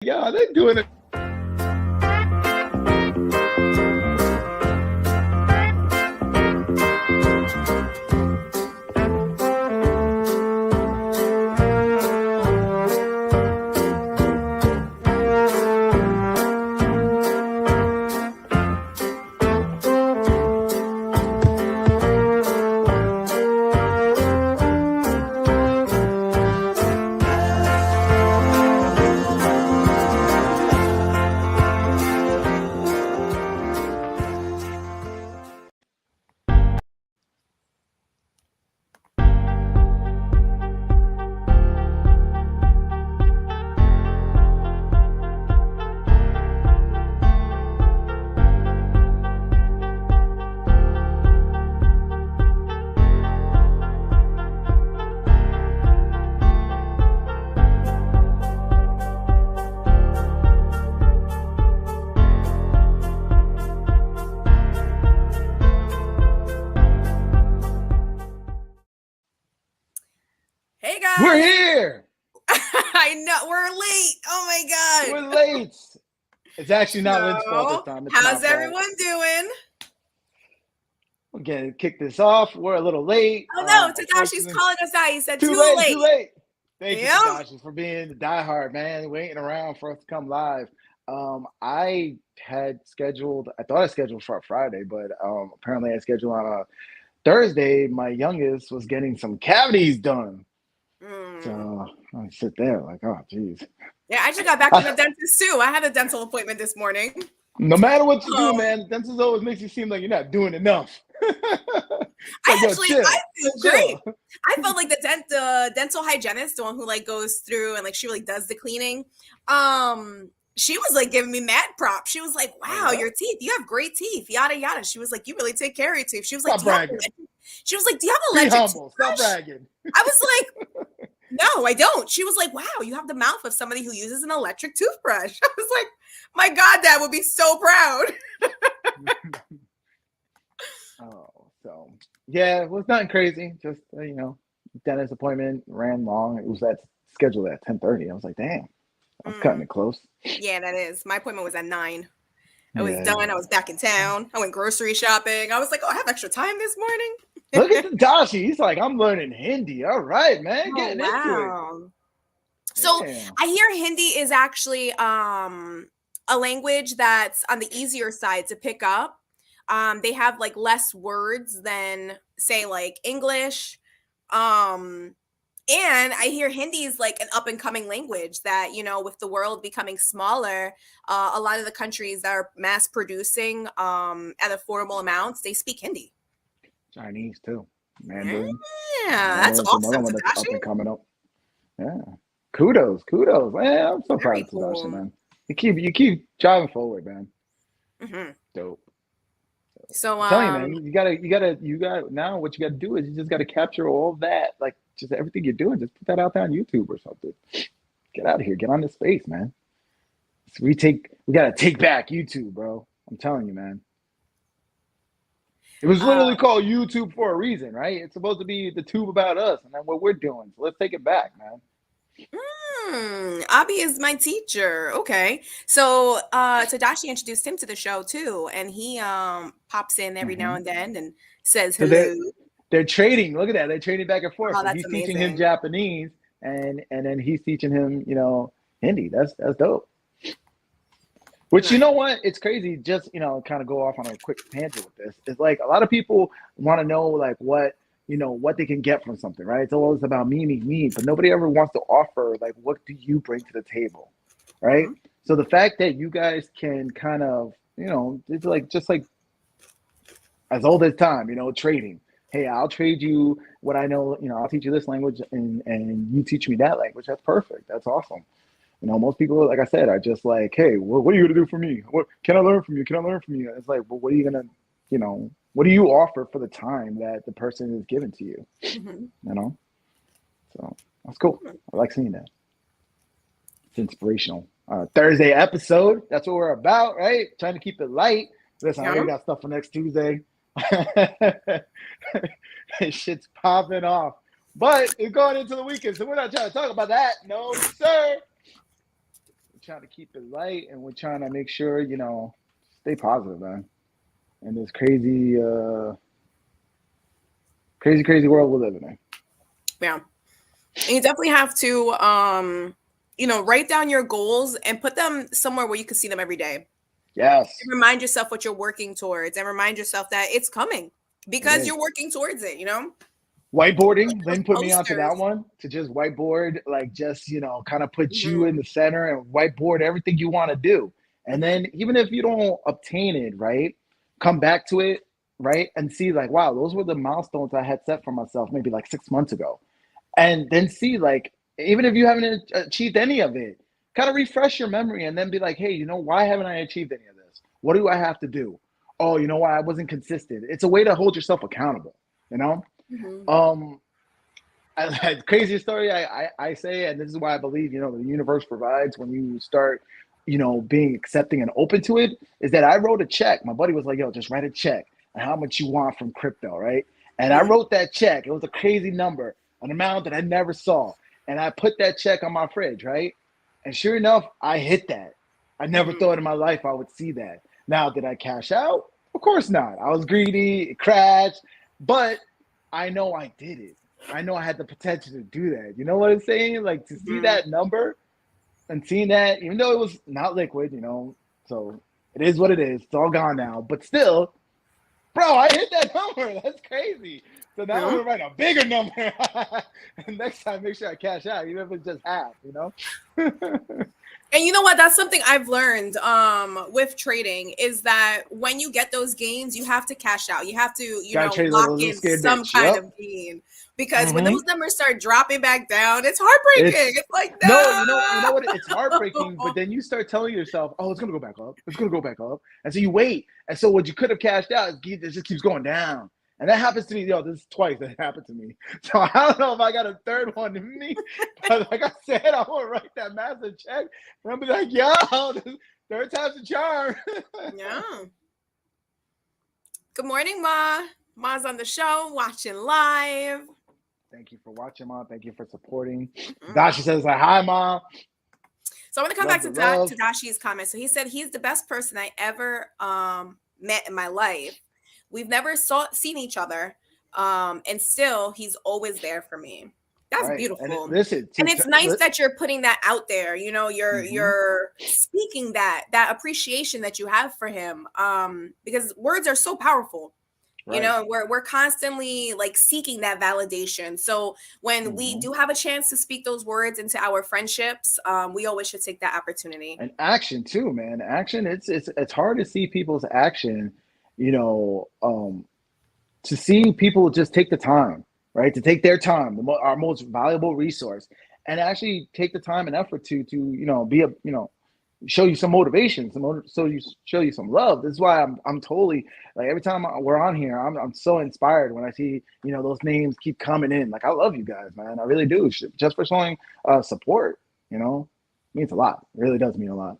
Yeah, they're doing it. Hey guys! We're here. I know we're late. Oh my god! We're late. It's actually not Lynn's fault this So, time. It's my how's fault. everyone doing? We're gonna kick this off. We're a little late. Oh no, Tadashi's Unfortunately, calling us out. He said too too late. late. Too late. Thank you, Yep. Tadashi, for being the diehard man, waiting around for us to come live. I had scheduled. I thought I scheduled for a Friday, but apparently I scheduled on a Thursday. My youngest was getting some cavities done, so I sit there like, oh, geez. Yeah, I just got back from the dentist too. I had a dental appointment this morning. No matter what you do, man, dentist always makes you seem like you're not doing enough. Like, I chill, feel great. I felt like the dental hygienist, the one who like goes through and like she really does the cleaning. She was like giving me mad props. She was like, "Wow, your teeth, you have great teeth." Yada yada. She was like, "You really take care of your teeth." She was like, Stop bragging. She was like, "Do you have Be electric humble. Stop toothbrush?" bragging. I was like, "No, I don't." She was like, "Wow, you have the mouth of somebody who uses an electric toothbrush." I was like, "My God, Dad would be so proud." So yeah, it was nothing crazy. Just dentist appointment ran long. It was scheduled at 10:30. I was like, damn, I was cutting it close. Yeah, that is. My appointment was at 9. I was done. I was back in town. I went grocery shopping. I was like, oh, I have extra time this morning. Look at Tadashi. He's like, I'm learning Hindi. All right, man. Getting into it. So I hear Hindi is actually a language that's on the easier side to pick up. They have like less words than say like English. And I hear Hindi is like an up and coming language that, with the world becoming smaller, a lot of the countries that are mass producing at affordable amounts, they speak Hindi. Chinese too. Mandarin. Yeah, that's awesome. Another one that's up and coming up. Yeah. Kudos. Man, I'm so proud of Tadashi, man. You keep driving forward, man. Mm-hmm. Dope. So I'm telling you, man, you got now what you got to do is you just got to capture all that, like just everything you're doing, just put that out there on YouTube or something. Get out of here, get on this space, man. So we got to take back YouTube, bro. I'm telling you, man. It was literally called YouTube for a reason, right? It's supposed to be the tube about us and then what we're doing. So let's take it back, man. Abby is my teacher. Okay. So Tadashi introduced him to the show too. And he pops in every now and then and says hello. So they're trading. Look at that. They're trading back and forth. Oh, so he's teaching him Japanese and then he's teaching him, Hindi. That's dope. Which, you know what? It's crazy. Just, kind of go off on a quick tangent with this. It's like a lot of people want to know like what they can get from something, right? It's always about me, but nobody ever wants to offer like, what do you bring to the table, right? Mm-hmm. So the fact that you guys can kind of, it's like just like as old as time, trading. Hey, I'll trade you what I know. I'll teach you this language, and you teach me that language. That's perfect. That's awesome. Most people, like I said, are just like, hey, well, what are you gonna do for me? What can I learn from you? It's like, well, what are you gonna, what do you offer for the time that the person is given to you? Mm-hmm. So that's cool. I like seeing that. It's inspirational. Thursday episode. That's what we're about, right? Trying to keep it light. Listen, I already got stuff for next Tuesday. Shit's popping off, but it's going into the weekend, so we're not trying to talk about that. No, sir. we're trying to keep it light, and we're trying to make sure, stay positive, man. In this crazy world we're living in. Yeah. And you definitely have to, write down your goals and put them somewhere where you can see them every day. Yes. And remind yourself what you're working towards, and remind yourself that it's coming because you're working towards it, Whiteboarding, Lynn put me onto that one, to just whiteboard, like just, kind of put you in the center and whiteboard everything you want to do. And then even if you don't obtain it, right, come back to it, right, and see like, wow, those were the milestones I had set for myself maybe like 6 months ago. And then see, like, even if you haven't achieved any of it, kind of refresh your memory and then be like, hey, why haven't I achieved any of this? What do I have to do? Oh, you know why? I wasn't consistent. It's a way to hold yourself accountable, Craziest story I say, and this is why I believe, the universe provides when you start, being accepting and open to it, is that I wrote a check. My buddy was like, yo, just write a check and how much you want from crypto, right? And I wrote that check. It was a crazy number, an amount that I never saw. And I put that check on my fridge, right? And sure enough, I hit that. I never thought in my life I would see that. Now, did I cash out? Of course not. I was greedy, it crashed, but I know I did it. I know I had the potential to do that. You know what I'm saying? Like, to see that number and seeing that, even though it was not liquid, so it is what it is. It's all gone now. But still, bro, I hit that number. That's crazy. So now I'm going to write a bigger number. And next time, make sure I cash out, even if it's just half, And you know what? That's something I've learned with trading, is that when you get those gains, you have to cash out. You have to, lock in some kind of gain. Because when those numbers start dropping back down, it's heartbreaking. It's like, no. You know what? It's heartbreaking, but then you start telling yourself, oh, it's going to go back up. It's going to go back up. And so you wait. And so what you could have cashed out, it just keeps going down. And that happens to me. This is twice that happened to me. So I don't know if I got a third one in me. But like I said, I want to write that massive check. And I'll be like, yo, third time's a charm. Yeah. Good morning, Ma. Ma's on the show, watching live. Thank you for watching, Mom. Thank you for supporting. Dashi says, hi, Mom. So I want to come back to Dashi's comment. So he said he's the best person I ever met in my life. We've never seen each other, and still he's always there for me. That's beautiful. And it's nice that you're putting that out there. You're speaking that appreciation that you have for him, because words are so powerful. Right. We're constantly like seeking that validation. So when we do have a chance to speak those words into our friendships, we always should take that opportunity. And action too, man. Action. It's hard to see people's action. To see people just take the time, right? To take their time, our most valuable resource, and actually take the time and effort to be show you some motivation, show you some love. This is why I'm totally, like, every time we're on here, I'm so inspired when I see those names keep coming in. Like, I love you guys, man. I really do. Just for showing support, means a lot. It really does mean a lot.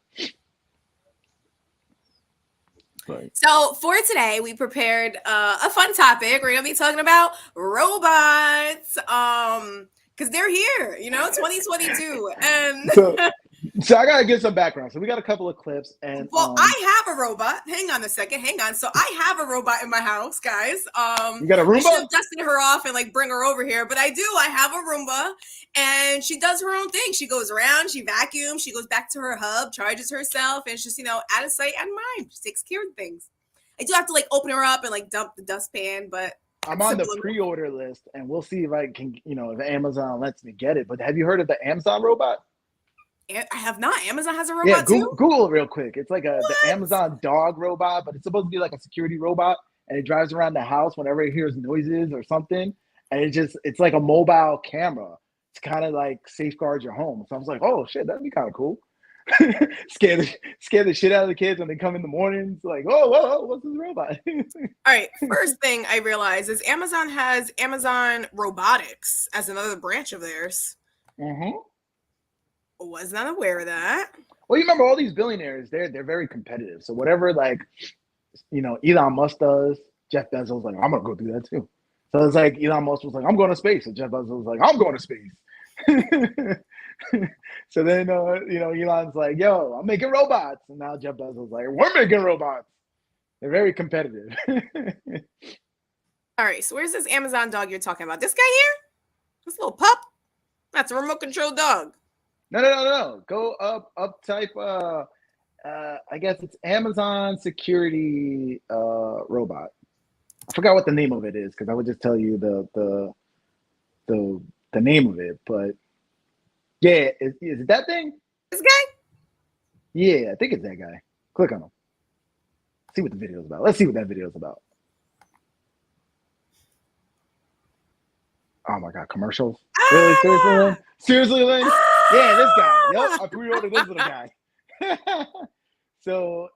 Right. So for today, we prepared a fun topic. We're gonna be talking about robots, because they're here, 2022, and so I gotta give some background. So we got a couple of clips, and I have a robot. Hang on a second. So I have a robot in my house, guys. You got a Roomba? I should have dusted her off and like bring her over here, but I do. I have a Roomba, and she does her own thing. She goes around, she vacuums, she goes back to her hub, charges herself, and it's just out of sight and mind. She takes care of things. I do have to like open her up and like dump the dustpan, but I'm on the pre-order list, and we'll see if I can, if Amazon lets me get it. But have you heard of the Amazon robot? I have not. Amazon has a robot too? Google it real quick. It's like the Amazon dog robot, but it's supposed to be like a security robot, and it drives around the house whenever it hears noises or something. And it's like a mobile camera to kind of like safeguard your home. So I was like, oh shit, that'd be kind of cool. scare the shit out of the kids when they come in the mornings. Like, whoa, what's this robot? All right. First thing I realized is Amazon has Amazon Robotics as another branch of theirs. Was not aware of that. Well, you remember all these billionaires, they're very competitive. So whatever, like, Elon Musk does, Jeff Bezos like, I'm gonna go do that too. So it's like Elon Musk was like, I'm going to space, and Jeff Bezos was like, I'm going to space. So then, Elon's like, yo, I'm making robots. And now Jeff Bezos like, we're making robots. They're very competitive. All right, so where's this Amazon dog you're talking about? This guy here? This little pup? That's a remote control dog. No. Go up type, I guess it's Amazon security robot. I forgot what the name of it is because I would just tell you the name of it. But yeah, is it that thing? This guy? Yeah, I think it's that guy. Click on him. See what the video is about. Let's see what that video is about. Oh my God, commercials? Really? Seriously, Lynn? Seriously, Lynn? Yeah, this guy. Yep, I pre-ordered this little guy. So,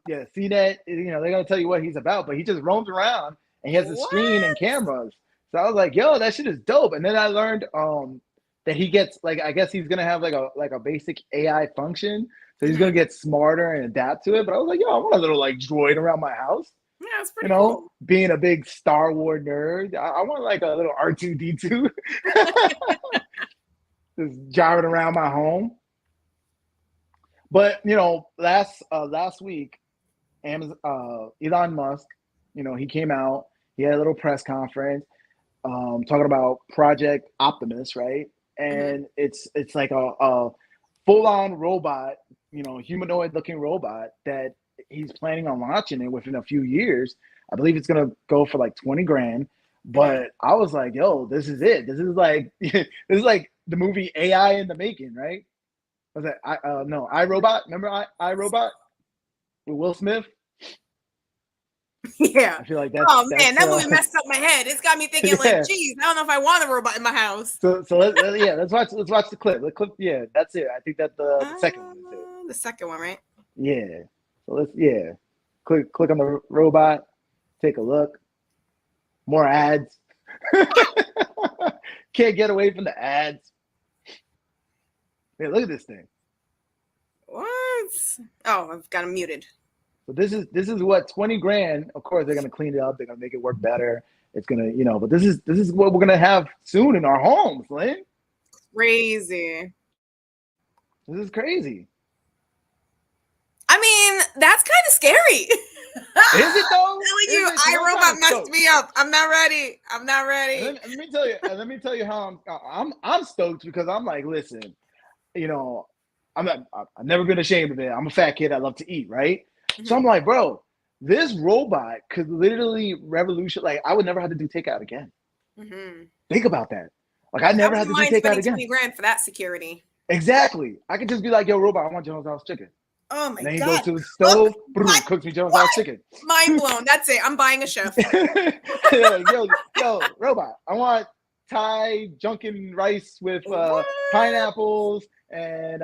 yeah, see that? They're gonna tell you what he's about, but he just roams around and he has a screen and cameras. So I was like, yo, that shit is dope. And then I learned that he gets I guess he's gonna have like a basic AI function. So he's gonna get smarter and adapt to it. But I was like, yo, I want a little droid around my house. Yeah, that's pretty cool. Being a big Star Wars nerd, I want like a little R2D2 just driving around my home. But last week, Elon Musk, he came out. He had a little press conference, talking about Project Optimus, right? And it's like a full-on robot, humanoid-looking robot that he's planning on launching it within a few years. I believe it's gonna go for like 20 grand. But I was like, yo, this is it. This is like the movie AI in the making, right? Was that iRobot? Remember iRobot with Will Smith? Yeah. I feel like that's. Oh man, that movie messed up my head. It's got me thinking like, geez, I don't know if I want a robot in my house. So let's watch the clip. The clip, yeah, that's it. I think that the second one is it. The second one, right? Yeah. So click on the robot. Take a look. More ads. Can't get away from the ads. Hey, look at this thing. What? Oh, I've got him muted. So this is what 20 grand. Of course, they're gonna clean it up. They're gonna make it work better. It's gonna, but this is what we're gonna have soon in our homes, Lynn. Crazy. This is crazy. I mean, that's kind of scary. Is it though? I'm telling you, iRobot messed me up. I'm not ready. Let me tell you. Let me tell you how I'm stoked because I'm like, listen, I've never been ashamed of it. I'm a fat kid. I love to eat, right? Mm-hmm. So I'm like, bro, this robot could literally revolutionize. Like, I would never have to do takeout again. Mm-hmm. Think about that. Like, I never had to do takeout again. 20 grand for that security. Exactly. I could just be like, yo, robot, I want General Tso's chicken. Oh my God. And then he goes to the stove, cooks me General Tso's chicken. Mind blown. That's it. I'm buying a chef. yo, robot, I want Thai junkin rice with pineapples and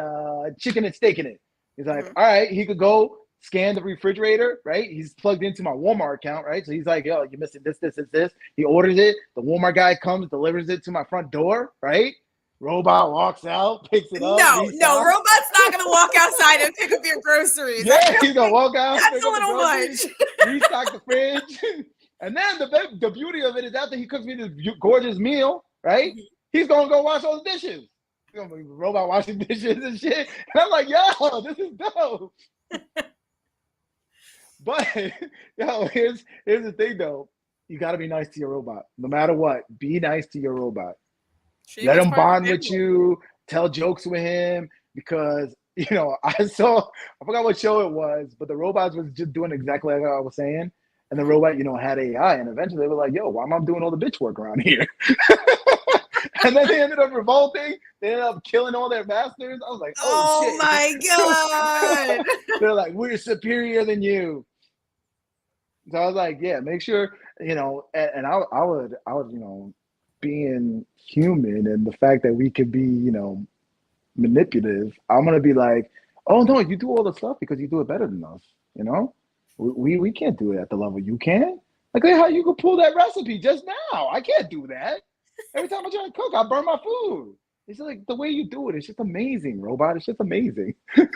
chicken and steak in it. He's like, all right, he could go scan the refrigerator, right? He's plugged into my Walmart account, right? So he's like, yo, you're missing this. He orders it. The Walmart guy comes, delivers it to my front door, right? Robot walks out, picks it up. No, robot's not gonna walk outside and pick up your groceries. Yeah, he's gonna walk out. That's a little much. Restock the fridge. And then the beauty of it is after he cooks me this gorgeous meal, right? He's gonna go wash all the dishes. He's gonna be robot washing dishes and shit. And I'm like, yo, this is dope. But here's the thing though. You gotta be nice to your robot. No matter what, be nice to your robot. Let him bond with you, tell jokes with him, because I forgot what show it was, but the robots was just doing exactly like I was saying. And the robot, had AI, and eventually they were like, yo, why am I doing all the bitch work around here? And then they ended up revolting. They ended up killing all their masters. I was like, oh shit. My God. They're like, we're superior than you. So I was like, yeah, make sure, and I would, being human and the fact that we could be, manipulative, I'm going to be like, oh no, you do all the stuff because you do it better than us. We can't do it at the level you can. Like, how you could pull that recipe just now. I can't do that. Every time I try to cook, I burn my food. It's like the way you do it. It's just amazing, robot. It's just amazing. I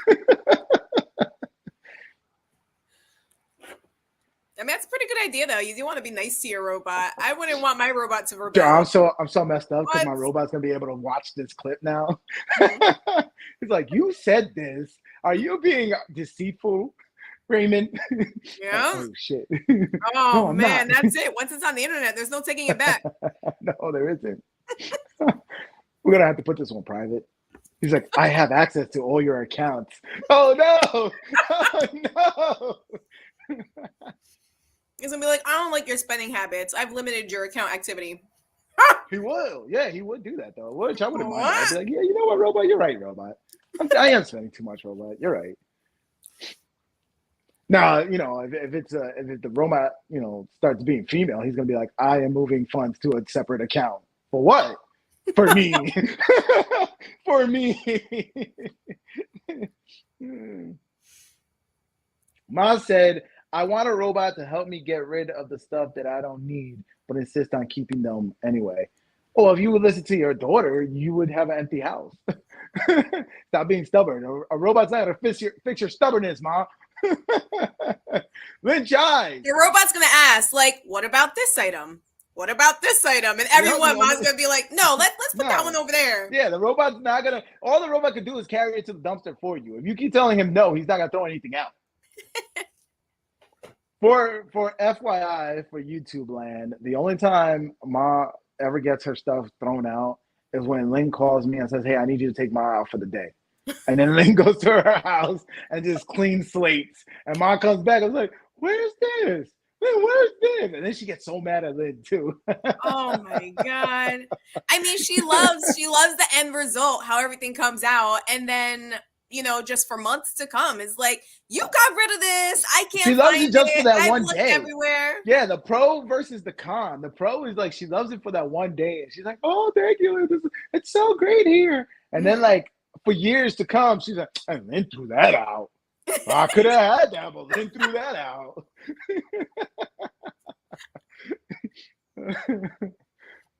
mean, that's a pretty good idea though. You do want to be nice to your robot. I wouldn't want my robot to rebel. Yo, I'm so messed up because What? my robot's gonna be able to watch this clip now. Mhm. He's like, you said this. Are you being deceitful, Raymond? Yeah. Oh shit. Oh No, I'm man, not. that's it. Once it's on the internet, there's no taking it back. No, there isn't. We're gonna have to put this on private. He's like, I have access to all your accounts. Oh no! Oh no! He's gonna be like, I don't like your spending habits. I've limited your account activity. He will. Yeah, he would do that though. Which I wouldn't mind. What? I'd be like, yeah, you know what, robot? You're right, robot. I am spending too much, robot. You're right. Now, you know, if the robot, you know, starts being female, he's gonna be like, I am moving funds to a separate account. For what? For me. For me. Ma said, I want a robot to help me get rid of the stuff that I don't need, but insist on keeping them anyway. Well, if you would listen to your daughter, you would have an empty house. Stop being stubborn. A robot's not going to fix your stubbornness, Ma. Lynch eyes. Your robot's gonna ask, like, what about this item? What about this item? And everyone, Mom's gonna be like, no, let's put that one over there. Yeah, the robot's not gonna. All the robot could do is carry it to the dumpster for you. If you keep telling him no, he's not gonna throw anything out. For FYI, for YouTube land, the only time Ma ever gets her stuff thrown out is when Lynn calls me and says, "Hey, I need you to take Ma out for the day." And then Lynn goes to her house and just cleans slates. And Ma comes back and is like, where's this? Lynn, where's this? And then she gets so mad at Lynn too. Oh my God. I mean, she loves the end result, how everything comes out. And then, you know, just for months to come is like, you got rid of this. I can't She loves find it just for that I've one looked day. everywhere. Yeah, the pro versus the con. The pro is like, she loves it for that one day. And she's like, oh, thank you. It's so great here. And then like, for years to come, she's like, I Lynn threw that out. I could have had that, but Lynn threw that out.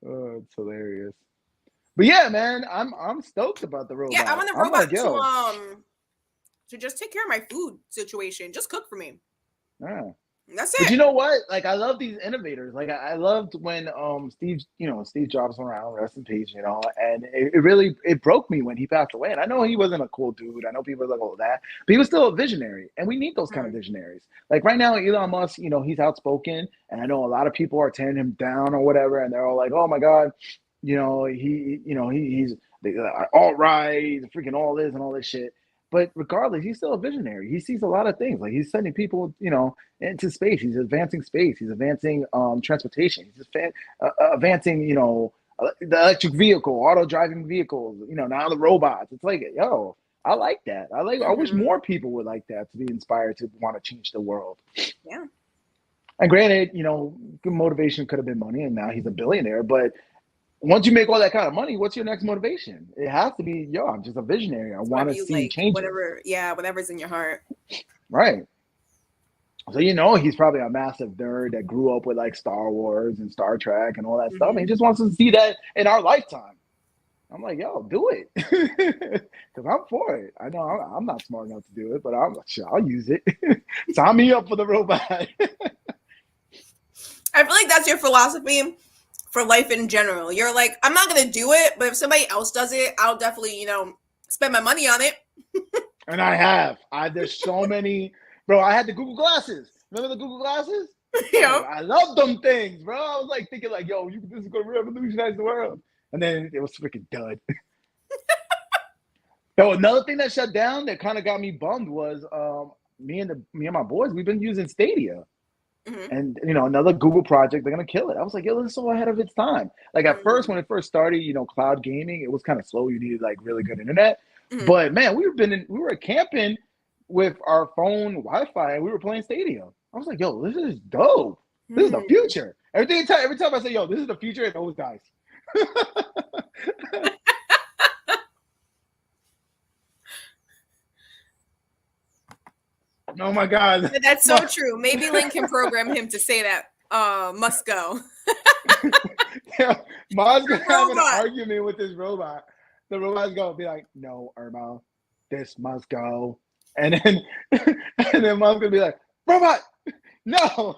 Oh, it's hilarious. But yeah, man, I'm stoked about the robot. Yeah, I want the robot to just take care of my food situation. Just cook for me. Yeah. That's it. But you know what? Like, I love these innovators. Like, I loved when Steve Jobs went around, rest in peace, you know, and it really broke me when he passed away. And I know he wasn't a cool dude. I know people are like, oh, that, but he was still a visionary, and we need those kind of visionaries. Like right now, Elon Musk, you know, he's outspoken, and I know a lot of people are tearing him down or whatever, and they're all like, oh my God, you know, he's alt-right, freaking all this and all this shit. But regardless, he's still a visionary. He sees a lot of things. Like, he's sending people, you know, into space. He's advancing space. He's advancing transportation. He's advancing, you know, the electric vehicle, auto driving vehicles. You know, now the robots. It's like, yo, I like that. I wish more people would like that, to be inspired to want to change the world. Yeah. And granted, you know, motivation could have been money, and now he's a billionaire. But once you make all that kind of money, what's your next motivation? It has to be, yo, I'm just a visionary. I want to see changes. Whatever's in your heart. Right. So, you know, he's probably a massive nerd that grew up with like Star Wars and Star Trek and all that stuff. And he just wants to see that in our lifetime. I'm like, yo, do it. Because I'm for it. I know I'm not smart enough to do it, but I'll use it. Sign me up for the robot. I feel like that's your philosophy for life in general. You're like, I'm not going to do it, but if somebody else does it, I'll definitely, you know, spend my money on it. And I have. There's so many. Bro, I had the Google glasses. Remember the Google glasses? Yeah. I love them things, bro. I was like thinking like, yo, this is going to revolutionize the world. And then it was freaking dud. So another thing that shut down that kind of got me bummed was me and my boys, we've been using Stadia. And, you know, another Google project, they're going to kill it. I was like, yo, this is so ahead of its time. Like at first, when it first started, you know, cloud gaming, it was kind of slow. You needed like really good internet. But man, we were camping with our phone Wi-Fi and we were playing Stadia. I was like, yo, this is dope. This is the future. Every time I say, yo, this is the future, it always dies. Oh my God. That's so true. Maybe Link can program him to say that must go. Yeah, Mom's gonna have an argument with this robot. The robot's gonna be like, no, Irma, this must go. And then Mom's gonna be like, robot, no.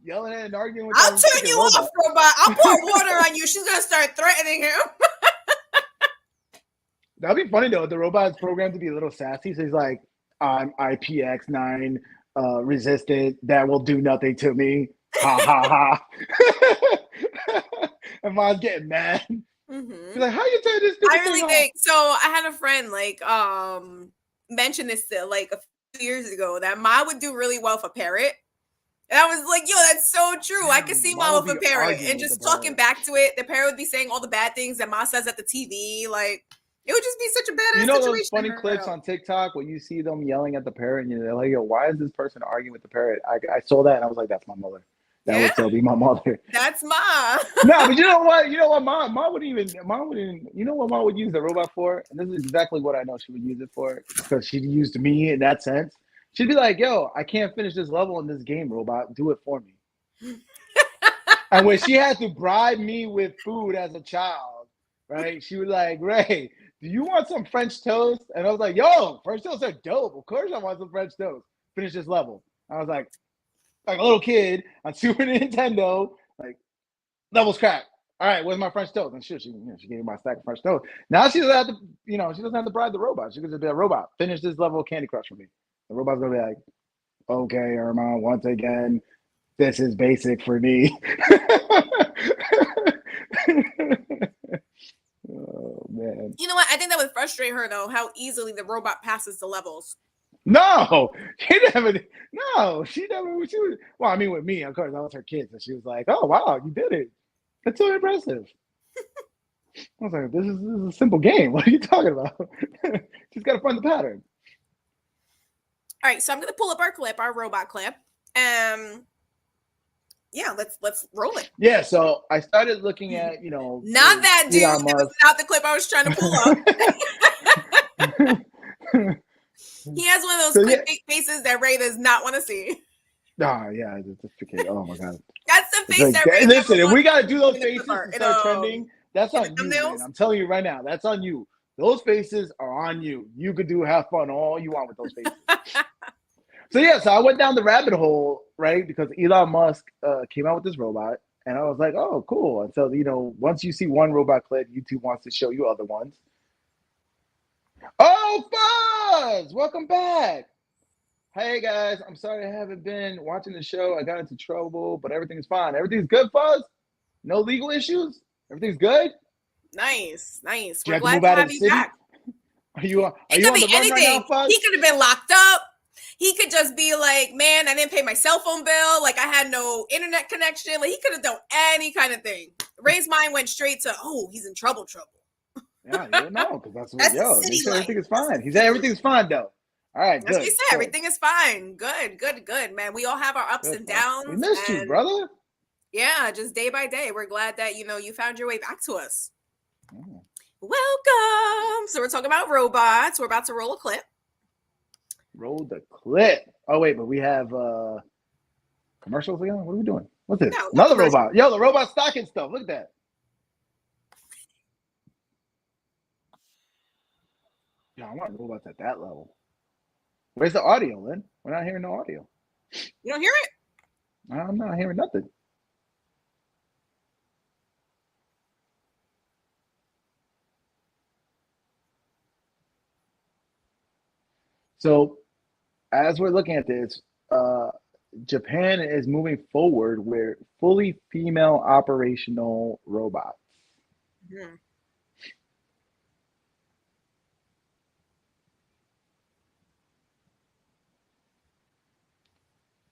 yelling at and arguing with I'll that turn freaking you robot. off, robot. I'll pour water on you. She's gonna start threatening him. That'd be funny though. The robot is programmed to be a little sassy, so he's like, "I'm IPX9 resistant. That will do nothing to me." Ha ha ha. And mom's getting mad. She's like, "How you turn this stupid I really thing think so. I had a friend like mention this like a few years ago that Ma would do really well for parrot. And I was like, yo, that's so true. I could see Ma with a parrot and just talking back to it. The parrot would be saying all the bad things that Ma says at the TV. Like, it would just be such a badass You know situation. those funny clips on TikTok where you see them yelling at the parrot and you're like, yo, why is this person arguing with the parrot? I saw that and I was like, that's my mother. That would still be my mother. That's Ma. No, but you know what? You know what? Ma wouldn't even. You know what Ma would use the robot for? And this is exactly what I know she would use it for, because she used me in that sense. She'd be like, "Yo, I can't finish this level in this game, robot. Do it for me." And when she had to bribe me with food as a child, right? She was like, "Ray, do you want some French toast?" And I was like, "Yo, French toast are dope. Of course I want some French toast. Finish this level." I was like a little kid on Super Nintendo, like, level's cracked. All right, where's my French toast? And shit, she gave me my stack of French toast. Now she doesn't have to, she doesn't have to bribe the robot. She could just be a robot. Finish this level of Candy Crush for me. The robot's gonna be like, okay, Irma, once again, this is basic for me. Oh man. You know what? I think that would frustrate her though, how easily the robot passes the levels. No, she never. No, she never. She was. Well, I mean, with me, of course, I was her kid, so she was like, "Oh wow, you did it. That's so impressive." I was like, "This is a simple game. What are you talking about? Just got to find the pattern." All right, so I'm gonna pull up our clip, our robot clip. Yeah, let's roll it. Yeah, so I started looking at, not that dude. That was not the clip I was trying to pull up. He has one of those clickbait faces that Ray does not want to see. Oh, yeah, just okay. Oh my god, that's the face that Ray. Listen, if we gotta do those faces to start trending, that's on you, man. I'm telling you right now, that's on you. Those faces are on you. You could have fun all you want with those faces. So I went down the rabbit hole, right? Because Elon Musk came out with this robot, and I was like, oh, cool. And so, once you see one robot clip, YouTube wants to show you other ones. Oh, Fuzz! Welcome back. Hey, guys. I'm sorry I haven't been watching the show. I got into trouble, but everything's fine. Everything's good, Fuzz? No legal issues? Everything's good? Nice. We're glad to have you back. Are you on the run right now, Fuzz? He could have been locked up. He could just be like, man, I didn't pay my cell phone bill. Like, I had no internet connection. Like, he could have done any kind of thing. Ray's mind went straight to, oh, he's in trouble. Yeah, you don't know, because that's what, he said everything is fine. He said everything's fine, though. All right, good. That's what he said. Everything is fine. Good, man. We all have our ups and downs. We missed you, brother. Yeah, just day by day. We're glad that, you found your way back to us. Oh. Welcome. So we're talking about robots. We're about to roll a clip. Roll the clip. Oh, wait, but we have commercials again? What are we doing? What's this? No, another robot. Yo, the robot stocking stuff. Look at that. Yeah, I want robots at that level. Where's the audio, Lynn? We're not hearing no audio. You don't hear it? I'm not hearing nothing. So, as we're looking at this, Japan is moving forward with fully female operational robots. Mm-hmm.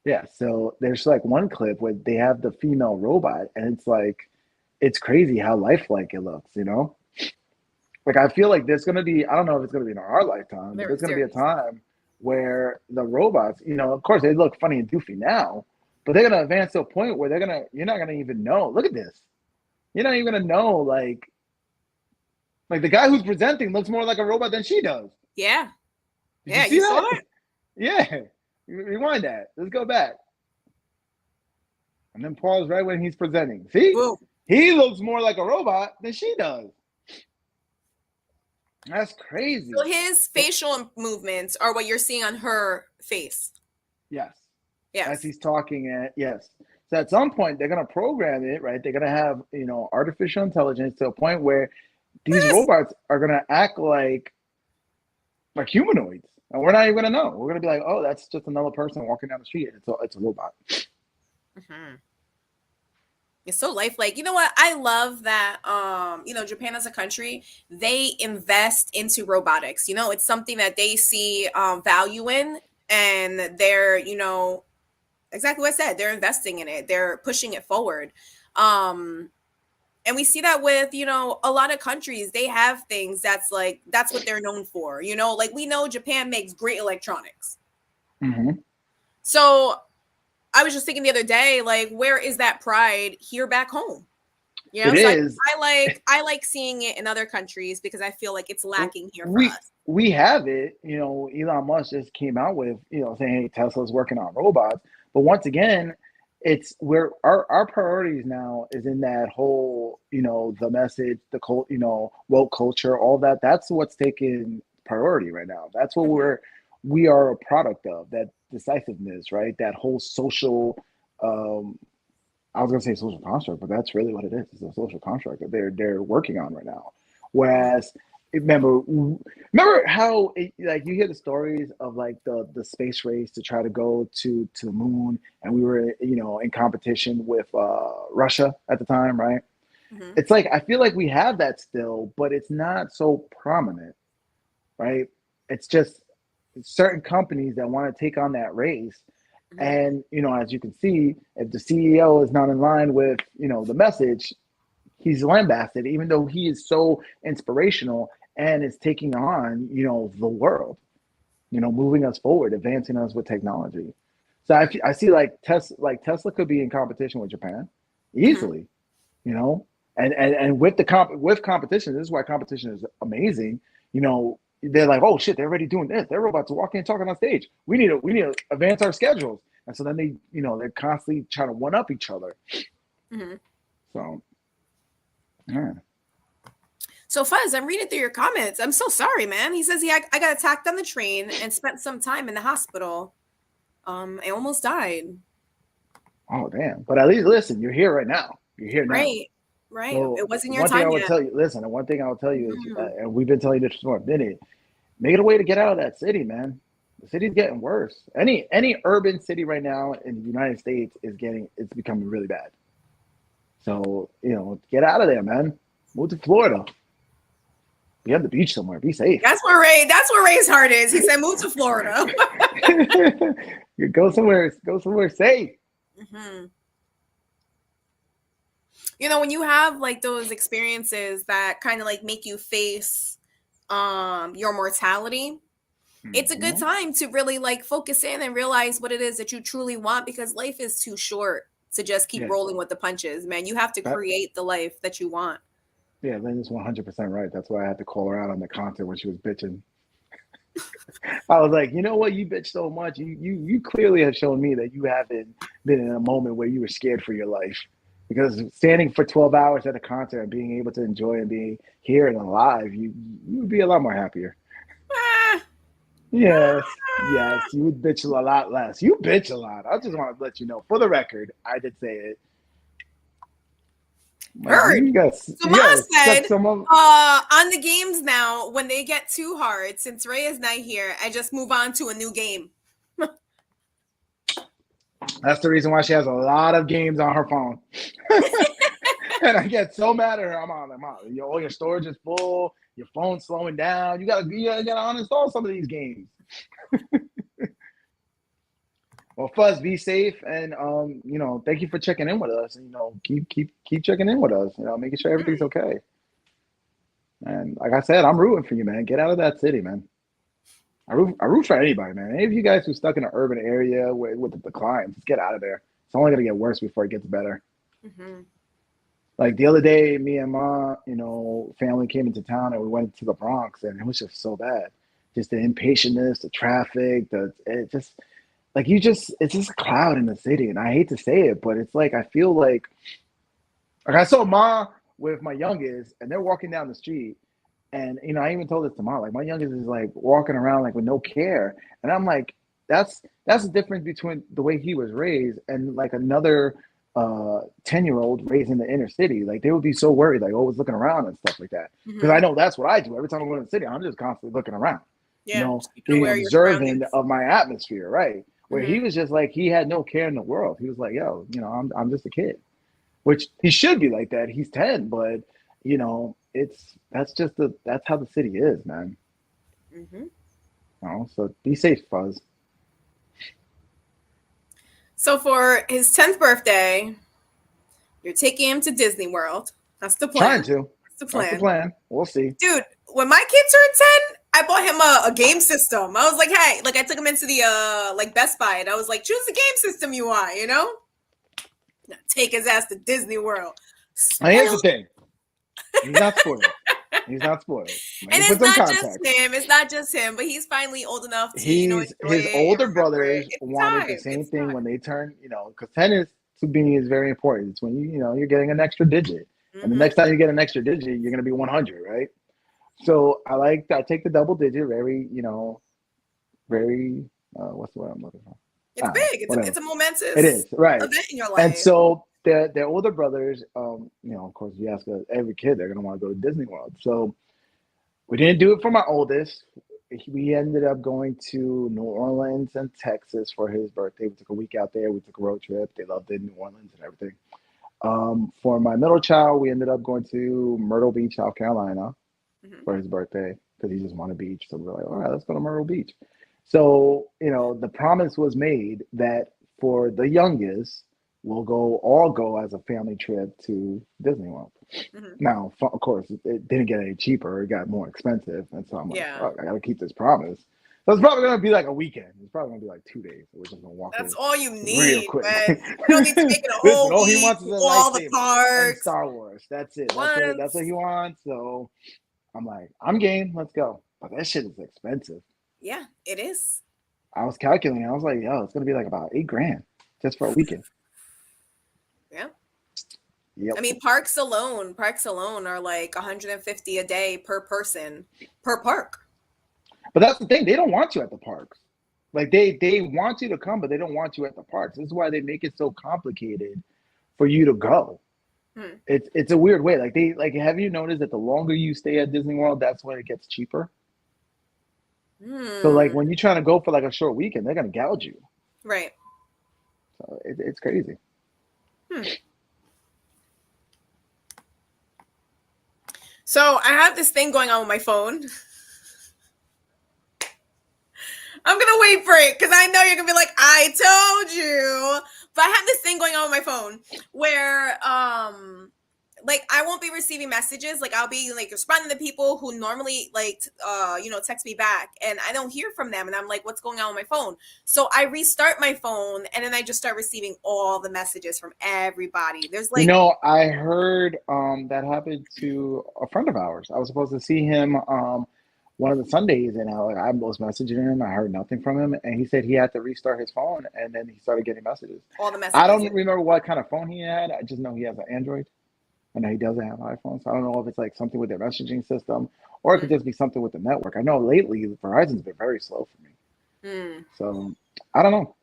Yeah, so there's like one clip where they have the female robot, and it's crazy how lifelike it looks, Like, I feel like there's going to be, I don't know if it's going to be in our lifetime, but there's going to be a time where the robots, of course they look funny and goofy now, but they're going to advance to a point where you're not going to even know. Look at this. You're not even going to know, like the guy who's presenting looks more like a robot than she does. Yeah. Did you saw it? Yeah. Rewind that. Let's go back. And then pause right when he's presenting. See? Whoa. He looks more like a robot than she does. That's crazy. So his facial movements are what you're seeing on her face. Yes. Yes. As he's talking, yes. So at some point, they're gonna program it, right? They're gonna have, artificial intelligence to a point where these Yes. robots are gonna act like humanoids, and we're not even gonna know. We're gonna be like, oh, that's just another person walking down the street. It's a robot. Mhm. It's so lifelike. You know what? I love that Japan as a country, they invest into robotics. It's something that they see value in, and they're, exactly what I said, they're investing in it. They're pushing it forward. Um and we see that with, a lot of countries. They have things that's what they're known for. Like we know Japan makes great electronics. Hmm. So I was just thinking the other day, like, where is that pride here back home? It So is. I like seeing it in other countries because I feel like it's lacking here for we us. we have it. Elon Musk just came out with, saying, hey, Tesla's working on robots. But once again, it's where our priorities now is in that whole, the message, the cult, woke culture, all that. That's what's taking priority right now. That's what Mhm. we are a product of, that decisiveness, right? That whole social, um I was gonna say social construct, but that's really what it is. It's a social construct that they're working on right now. Mhm. Whereas, remember how like you hear the stories of like the space race to try to go to the moon, and we were, in competition with Russia at the time, right? Mhm. It's like I feel like we have that still, but it's not so prominent, right? It's just certain companies that want to take on that race. Mhm. And, as you can see, if the CEO is not in line with, the message, he's lambasted, even though he is so inspirational and is taking on, the world, moving us forward, advancing us with technology. So I see Tesla could be in competition with Japan Mhm. easily, you know, and with with competition, this is why competition is amazing. They're like, oh shit, they're already doing this. They're about to walk in talking on stage. We need to advance our schedules, and so then they're constantly trying to one up each other. Mhm. So yeah. So Fuzz, I'm reading through your comments. I'm so sorry, man. He says I got attacked on the train and spent some time in the hospital. I almost died. Oh damn. But at least listen, you're here right now. You're here now. Right. Right. So It wasn't your one thing time I would yet. tell you, listen, and one thing I would tell you is, Mhm. and we've been telling you this for a minute, make it a way to get out of that city, man. The city's getting worse. Any urban city right now in the United States it's becoming really bad. So, get out of there, man. Move to Florida. Be on the beach somewhere. Be safe. That's where Ray's heart is. He said move to Florida. Go somewhere safe. Mhm. When you have like those experiences that kind of like make you face your mortality, it's a good Mhm. time to really like focus in and realize what it is that you truly want, because life is too short to just keep Yeah. rolling with the punches, man. You have to That create the life that you want. yeah, Lynn is 100% right. That's why I had to call her out on the concert when she was bitching. I was like, you know what, you bitch so much. You clearly have shown me that you haven't been in a moment where you were scared for your life. Because standing for 12 hours at a concert and being able to enjoy and being here and alive, you would be a lot more happier. Ah, Yes, ah. yes, you would bitch a lot less. You bitch a lot. I just want to let you know, for the record, I did say it. Like Heard. you Suma guys suck said, some of. on the games now, when they get too hard, since Ray is not here, I just move on to a new game. That's the reason why she has a lot of games on her phone. And I get so mad at her. All your storage is full. Your phone's slowing down. You gotta uninstall some of these games. Well, Fuzz, be safe, and thank you for checking in with us. And keep checking in with us. Making sure everything's Mm. okay. And like I said, I'm rooting for you, man. Get out of that city, man. I root for anybody, man. Any of you guys who's stuck in an urban area with the decline, just get out of there. It's only gonna get worse before it gets better. Mhm. Like the other day, me and my, family came into town and we went to the Bronx, and it was just so bad. Just the impatientness, the traffic, it just like it's just a cloud in the city. And I hate to say it, but it's like I feel like I saw Ma with my youngest, and they're walking down the street, and I even told this to Ma, like my youngest is like walking around like with no care, and I'm like, that's the difference between the way he was raised and like another. 10-year-old raised in the inner city, like they would be so worried, like always looking around and stuff like that. Because I know that's what I do. Every time I go to the city, I'm just constantly looking around, Yeah, keeping being aware of your observant surroundings. of my atmosphere, right? Where he was just like, he had no care in the world. He was like, yo, I'm just a kid, which he should be like that. He's 10, but that's how the city is, man. So be safe, Fuzz. So for his 10th birthday, you're taking him to Disney World. That's the plan. Trying to. That's the That's the plan. plan. We'll see. Dude, when my kid turned 10, I bought him a game system. I was like, hey, like I took him into the like Best Buy and I was like, choose the game system you want, Now, take his ass to Disney World. Now, here's the thing. He's not spoiled. He's not spoiled. And it's not just him. It's not just him, but he's finally old enough to, enjoy his older brothers wanted the same thing when they turn, because 10 is to me is very important. It's when you're getting an extra digit. And the next time you get an extra digit, you're going to be 100, right? So I take the double digit very, very, what's the word I'm looking for? It's big. It's a momentous right. event in your life. And so their older brothers, of course, you ask every kid, they're going to want to go to Disney World. So we didn't do it for my oldest. We ended up going to New Orleans and Texas for his birthday. We took a week out there. We took a road trip. They loved it in New Orleans and everything. For my middle child, we ended up going to Myrtle Beach, South Carolina for his birthday because he just wanted beach. So we were like, all right, let's go to Myrtle Beach. So, the promise was made that for the youngest, we'll all go as a family trip to Disney World. Now, of course, it didn't get any cheaper. It got more expensive. And so I'm like, fuck, I got to keep this promise. So it's probably going to be like a weekend. It's probably going to be like 2 days. We're just going to walk. That's all you need, real quick. Man. You don't need to make it a whole all week, he wants is all the parks. and Star Wars. That's it. That's what he wants. So I'm like, I'm game. Let's go. But that shit is expensive. Yeah, it is. I was calculating. I was like, yo, it's going to be like about $8,000 just for a weekend. Yeah. Yep. I mean, parks alone are like $150 a day per person per park. But that's the thing. They don't want you at the parks. Like they want you to come, but they don't want you at the parks. This is why they make it so complicated for you to go. It's a weird way. Like have you noticed that the longer you stay at Disney World, that's when it gets cheaper? So like when you're trying to go for like a short weekend, they're gonna gouge you. Right. So it's crazy. So I have this thing going on with my phone. I'm gonna wait for it because I know you're gonna be like, I told you. But I have this thing going on with my phone where like I won't be receiving messages. Like I'll be like responding to people who normally like text me back and I don't hear from them and I'm like, what's going on with my phone? So I restart my phone and then I just start receiving all the messages from everybody. There's like I heard that happened to a friend of ours. I was supposed to see him one of the Sundays and I was messaging him. I heard nothing from him and he said he had to restart his phone and then he started getting messages. All the messages. I don't remember what kind of phone he had. I just know he has an Android. I know he doesn't have an iPhone, so I don't know if it's like something with their messaging system or it could just be something with the network. I know lately Verizon's been very slow for me. So I don't know.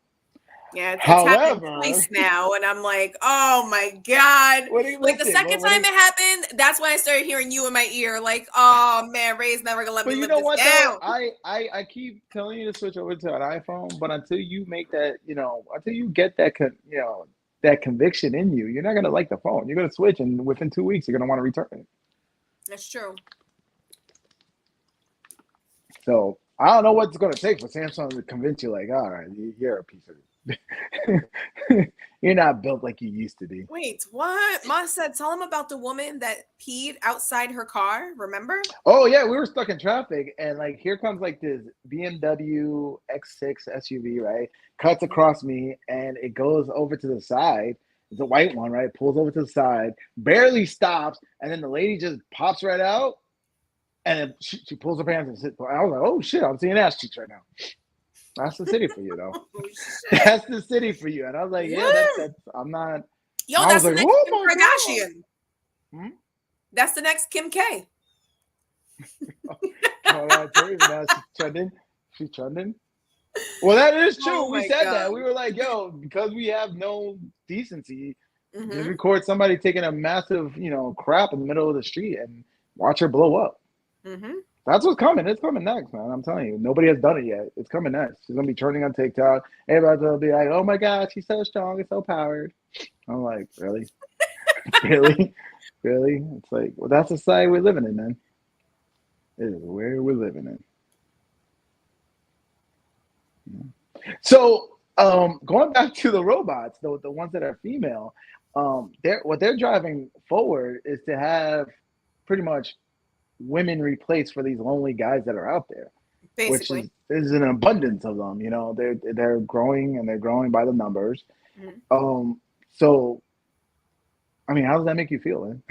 Yeah, it's happened twice now, and I'm like, oh my God. Like the second time it happened, that's when I started hearing you in my ear, like, oh man, Ray's never gonna let me live this down. I keep telling you to switch over to an iPhone, but until you make that, until you get that, that conviction in you, you're not gonna like the phone. You're gonna switch, and within 2 weeks, you're gonna want to return it. That's true. So I don't know what it's gonna take for Samsung to convince you, like, all right, you're a piece of you're not built like you used to be. Wait, what? Ma said, tell him about the woman that peed outside her car. Remember? Oh yeah, we were stuck in traffic, and like here comes like this BMW X6 SUV, right? Cuts across me, and it goes over to the side. It's a white one, right? Pulls over to the side, barely stops, and then the lady just pops right out, and she pulls her pants and sits. I was like, oh shit, I'm seeing ass cheeks right now. That's the city for you, though. Oh, that's the city for you. And I was like, yeah, that's I'm not. Yo, that's the next Kim Kardashian. That's the next Kim K. She's trending. Well, that is true. Oh we said that. We were like, yo, because we have no decency, Just record somebody taking a massive, you know, crap in the middle of the street and watch her blow up. That's what's coming. It's coming next, man. I'm telling you. Nobody has done it yet. It's coming next. She's gonna be turning on TikTok. Everybody's gonna be like, "Oh my God, she's so strong and so powered." I'm like, really, really, really? It's like, well, that's the society we're living in, man. It is where we're living in. So, going back to the robots, the ones that are female, they're driving forward is to have pretty much women replaced for these lonely guys that are out there, Basically. which is an abundance of them. You know, they're growing and they're growing by the numbers. So, I mean, how does that make you feel, man?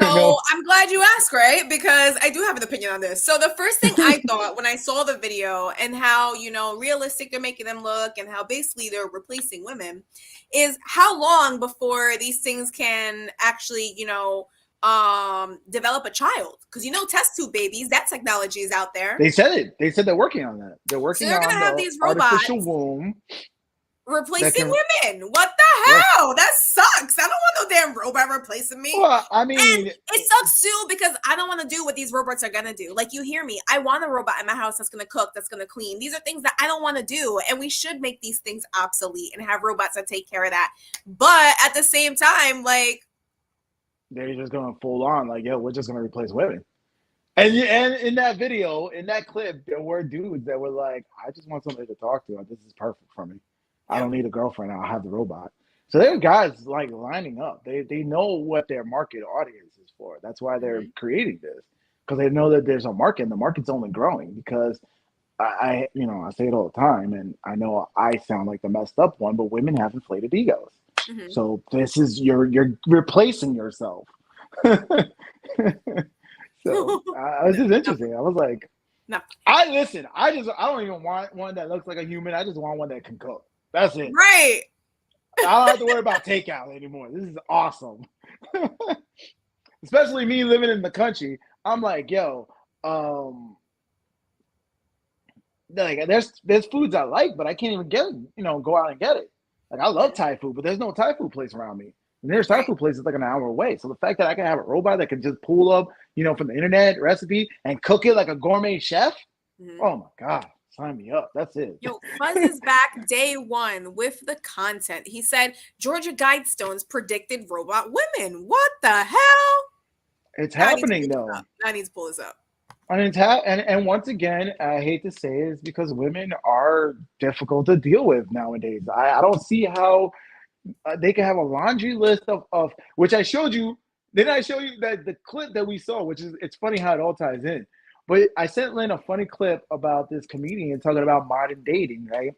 So I'm glad you asked, right? Because I do have an opinion on this. So the first thing I thought when I saw the video and how, you know, realistic they're making them look and how basically they're replacing women is how long before these things can actually, you know, develop a child. Because, you know, test tube babies, that technology is out there. They said it. They said they're working on that. They're working on gonna have the these robots artificial womb. Replacing women. What the hell? That sucks. I don't want no damn robot replacing me. Well, I mean, and it sucks too because I don't want to do what these robots are gonna do. Like, you hear me. I want a robot in my house that's gonna cook, that's gonna clean. These are things that I don't want to do, and we should make these things obsolete and have robots that take care of that. But at the same time, like, they're just going full on, like, yo, we're just gonna replace women. And in that video, in that clip, there were dudes that were like, I just want somebody to talk to. This is perfect for me. I don't need a girlfriend. I'll have the robot. So there are guys like lining up. They know what their market audience is for. That's why they're creating this, because they know that there's a market, and the market's only growing. Because I say it all the time, and I know I sound like the messed up one, but women have inflated egos. So this is you're replacing yourself. So this is interesting. I was like, I don't even want one that looks like a human. I just want one that can cook. That's it. Right. I don't have to worry about takeout anymore. This is awesome. Especially me living in the country. I'm like, yo, like there's foods I like, but I can't even get it, go out and get it. Like, I love Thai food, but there's no Thai food place around me. The nearest Thai food place is like an hour away. So the fact that I can have a robot that can just pull up, from the internet recipe and cook it like a gourmet chef, oh my God. Sign me up. That's it. Yo, Fuzz is back day one with the content. He said Georgia Guidestones predicted robot women. What the hell? It's happening though. I need to pull this up. And and once again, I hate to say it, is because women are difficult to deal with nowadays. I don't see how they can have a laundry list of which I showed you. Didn't I show you that the clip that we saw, which is, it's funny how it all ties in. But I sent Lynn a funny clip about this comedian talking about modern dating, right?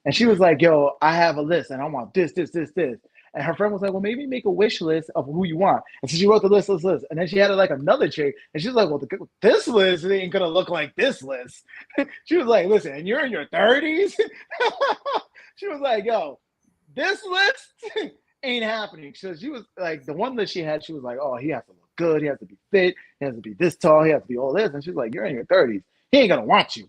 And she was like, yo, I have a list and I want this, this, this, this. And her friend was like, well, maybe make a wish list of who you want. And so she wrote the list. And then she had like another chick. And she was like, well, this list ain't going to look like this list. She was like, listen, and you're in your 30s? She was like, yo, this list ain't happening. So she was like, the one list she had, she was like, oh, he has to look good, he has to be fit, he has to be this tall, he has to be all this. And she's like, you're in your 30s, he ain't gonna want you.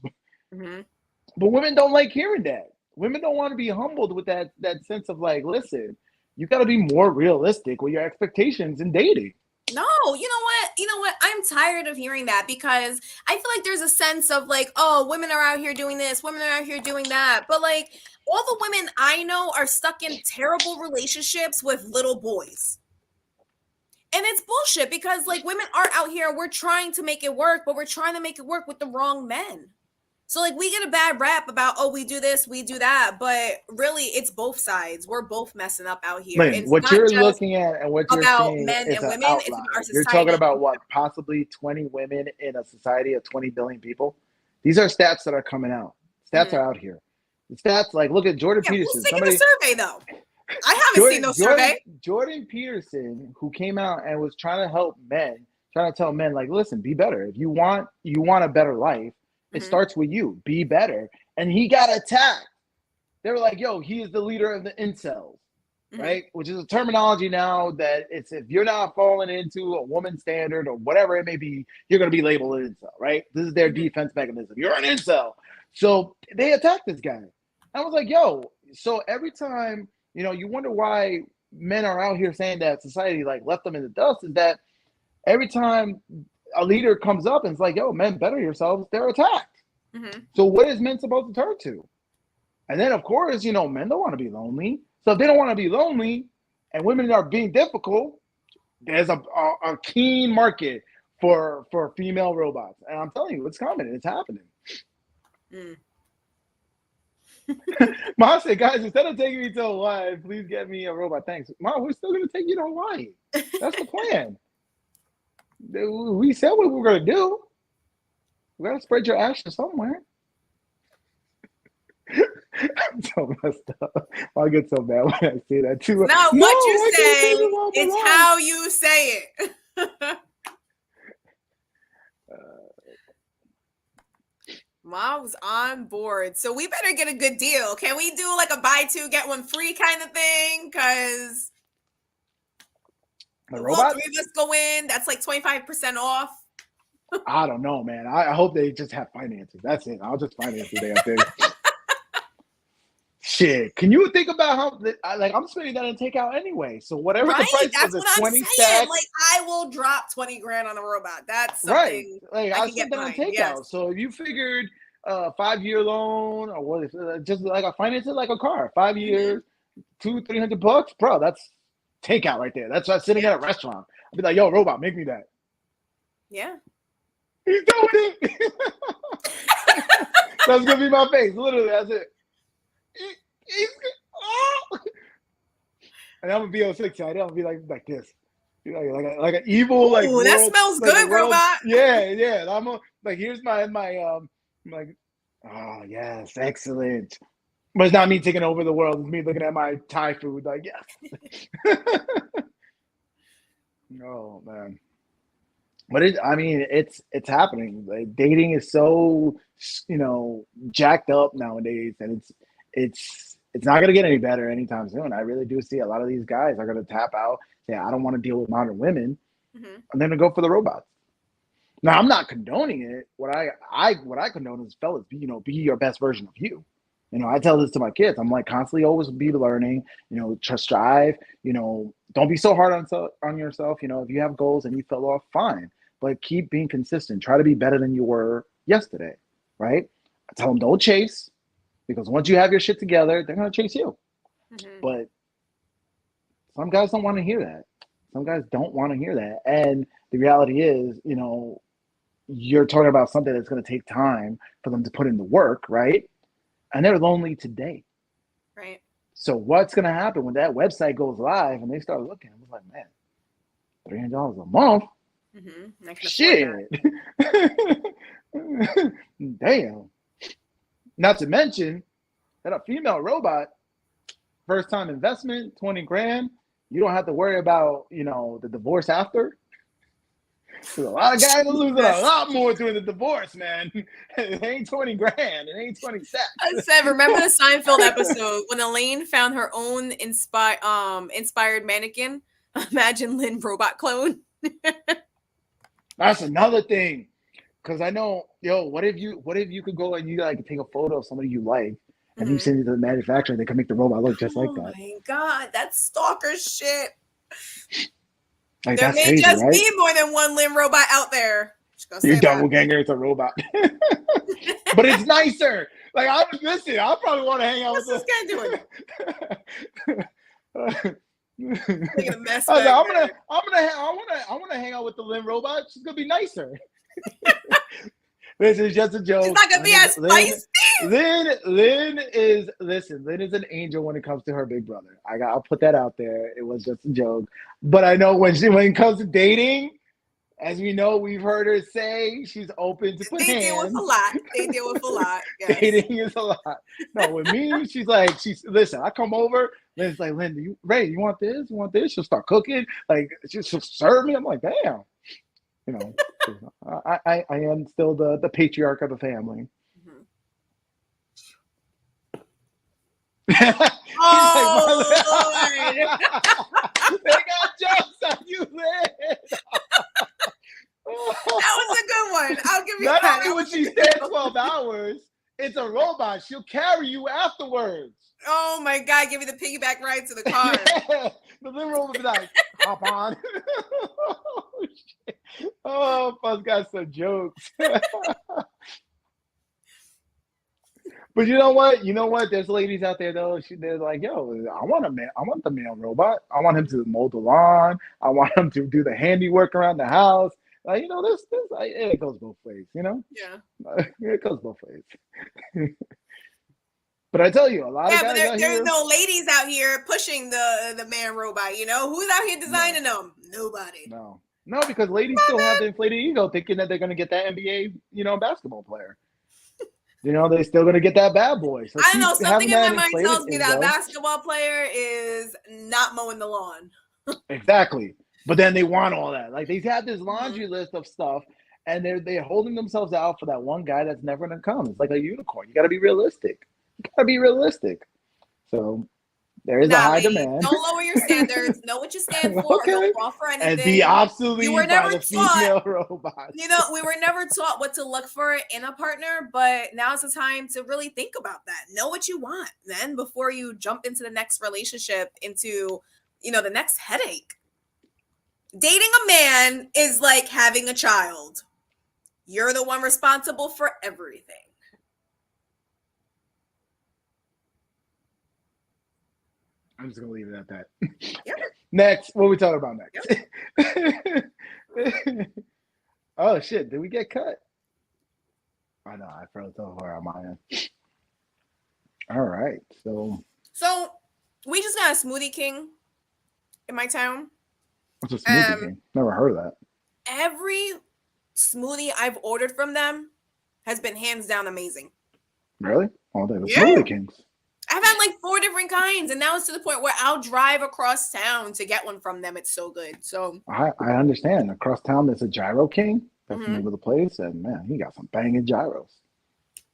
But women don't like hearing that. Women don't want to be humbled with that sense of like, listen, you got to be more realistic with your expectations in dating. No, you know what? I'm tired of hearing that, because I feel like there's a sense of like, oh, women are out here doing this, women are out here doing that. But like, all the women I know are stuck in terrible relationships with little boys. And it's bullshit, because like, women are out here, we're trying to make it work, but we're trying to make it work with the wrong men. So like, we get a bad rap about, oh, we do this, we do that, but really it's both sides. We're both messing up out here. Man, what you're looking at and what you're seeing men is and women, outlier. it's about our society. You're talking about what, possibly 20 women in a society of 20 billion people? These are stats that are coming out. Stats are out here. The stats, like, look at Jordan Peterson. Who's taking the survey though? I haven't seen no survey. Jordan Peterson, who came out and was trying to help men, trying to tell men, like, listen, be better. If you want a better life, it starts with you. Be better. And he got attacked. They were like, yo, he is the leader of the incels, right? Which is a terminology now that it's, if you're not falling into a woman standard or whatever it may be, you're going to be labeled an incel, right? This is their defense mechanism. You're an incel. So they attacked this guy. I was like, yo, so every time, you wonder why men are out here saying that society like left them in the dust is that every time a leader comes up and it's like, yo, men, better yourselves, they're attacked. Mm-hmm. So what is men supposed to turn to? And then, of course, you know, men don't want to be lonely. So if they don't want to be lonely and women are being difficult, there's a keen market for female robots. And I'm telling you, it's coming. It's happening. Mom said, guys, instead of taking me to Hawaii, please get me a robot. Thanks. Mom, we're still going to take you to Hawaii. That's the plan. We said what we were going to do. We got to spread your ashes somewhere. I'm so messed up. I get so mad when I say that too. Not what you say, it's how you say it. Mom's on board. So we better get a good deal. Can we do like a buy two, get one free kind of thing? Because all three of us go in, that's like 25% off. I don't know, man. I hope they just have finances. That's it. I'll just finance the damn thing. Shit. Can you think about how, like, I'm spending that on takeout anyway. So whatever the price that's of the what 20 I'm stacks. saying. Like, I will drop 20 grand on a robot. That's something. Right. Like, I spent that on takeout. Yes. So if you figured 5-year loan or what, just like I finance it like a car, 5 years, $200-300, bro, that's takeout right there. That's why sitting at a restaurant. I'd be like, yo, robot, make me that. Yeah. He's doing it. That's gonna be my face. Literally, that's it. And I'm gonna be on 6 side. I'm gonna be like this, like an evil, like. Ooh, that smells like good, robot. Yeah. I'm like, here's my like, oh yes, excellent. But it's not me taking over the world. It's me looking at my Thai food, like yes. Oh man. But it's happening. Like, dating is so, jacked up nowadays, and it's not gonna get any better anytime soon. I really do see a lot of these guys are gonna tap out, say, I don't want to deal with modern women, and then go for the robots. Now, I'm not condoning it. What I condone is, fellas, be your best version of you. I tell this to my kids. I'm like, constantly always be learning, just strive, don't be so hard on yourself. If you have goals and you fell off, fine. But keep being consistent. Try to be better than you were yesterday, right? I tell them don't chase, because once you have your shit together, they're going to chase you. But some guys don't want to hear that. Some guys don't want to hear that. And the reality is, you're talking about something that's going to take time for them to put in the work, right? And they're lonely today. Right. So what's going to happen when that website goes live and they start looking? I'm like, man, $300 a month? Shit. Damn. Not to mention that a female robot, first time investment, 20 grand. You don't have to worry about, the divorce after. There's a lot of guys are losing a lot more during the divorce, man. It ain't 20 grand. It ain't 20 sacks. I said, remember the Seinfeld episode when Elaine found her own inspired mannequin? Imagine Lynn robot clone. That's another thing. Because I know, what if you could go and you like take a photo of somebody you like, and you send it to the manufacturer, they can make the robot look just like that. Oh my God, that's stalker shit. Like, there that's may crazy, just right? be more than one limb robot out there. You double ganger, it's a robot. But it's nicer. Like, I probably want to hang out with this guy doing? I want to hang out with the limb robot. She's gonna be nicer. This is just a joke. She's not gonna be as spicy. Lynn is an angel when it comes to her big brother. I'll put that out there. It was just a joke. But I know when it comes to dating, as we know, we've heard her say she's open to put hands. They deal with a lot. Yes. Dating is a lot. No, with me, listen, I come over, Lynn's like, Lynn, you want this? You want this? She'll start cooking. Like, she'll serve me. I'm like, damn. I am still the patriarch of the family. Oh, Lord. They got jokes on you, Lynn. That was a good one. I'll give you Not that. only would she stay 12 hours, It's a robot. She'll carry you afterwards. Oh my God, give me the piggyback ride to the car. Yeah. The little robot will be like, hop on. Oh, shit. Oh, Fuzz got some jokes. But you know what? You know what? There's ladies out there though. They're like, yo, I want a man. I want the male robot. I want him to mow the lawn. I want him to do the handiwork around the house. Like, you know, this, it goes both ways. You know, Yeah. it goes both ways. But I tell you, a lot of guys out there's here, no ladies out here pushing the man robot. You know, who's out here designing them? Nobody. No, because ladies still have the inflated ego, thinking that they're gonna get that NBA, you know, basketball player. You know, they're still gonna get that bad boy. So I don't know. Something in my mind inflated tells me that ego. basketball player is not mowing the lawn. Exactly. But then they want all that. Like they have this laundry list of stuff, and they're holding themselves out for that one guy that's never gonna come. It's like a unicorn. You got to be realistic. So there is a high demand. Don't lower your standards. Know what you stand for. Okay. Don't fall for anything. And be obsolete by the female robot. You know, we were never taught what to look for in a partner, but now's the time to really think about that. Know what you want then before you jump into the next relationship, into, you know, the next headache. Dating a man is like having a child. You're the one responsible for everything. I'm just gonna leave it at that. Yep. Next, what are we talking about next? Yep. Oh shit! Did we get cut? I know I froze over on my end. All right, so we just got a Smoothie King in my town. what's a smoothie king? Never heard of that. Every smoothie I've ordered from them has been hands down amazing. Really? Oh, they're the Smoothie Kings. I've had like 4 different kinds, and now it's to the point where I'll drive across town to get one from them. It's so good. So I understand. Across town, there's a Gyro King. That's the name of the place, and man, he got some banging gyros.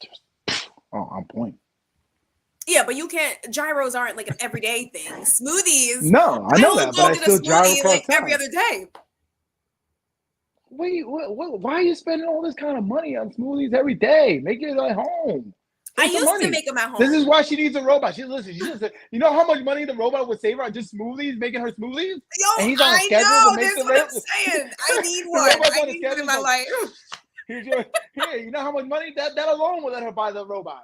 Just on point. Yeah, but you can't. Gyros aren't like an everyday thing. Smoothies. No, I know that, but I still gyro across like town. every other day. Wait, what? Why are you spending all this kind of money on smoothies every day? Make it at home. I used to make them at home. This is why she needs a robot. She said, you know how much money the robot would save her on just smoothies, making her smoothies? Yo, and he's on a schedule to make that's what I'm saying. I need one. I need one in my life. Here, you know how much money that alone will let her buy the robot.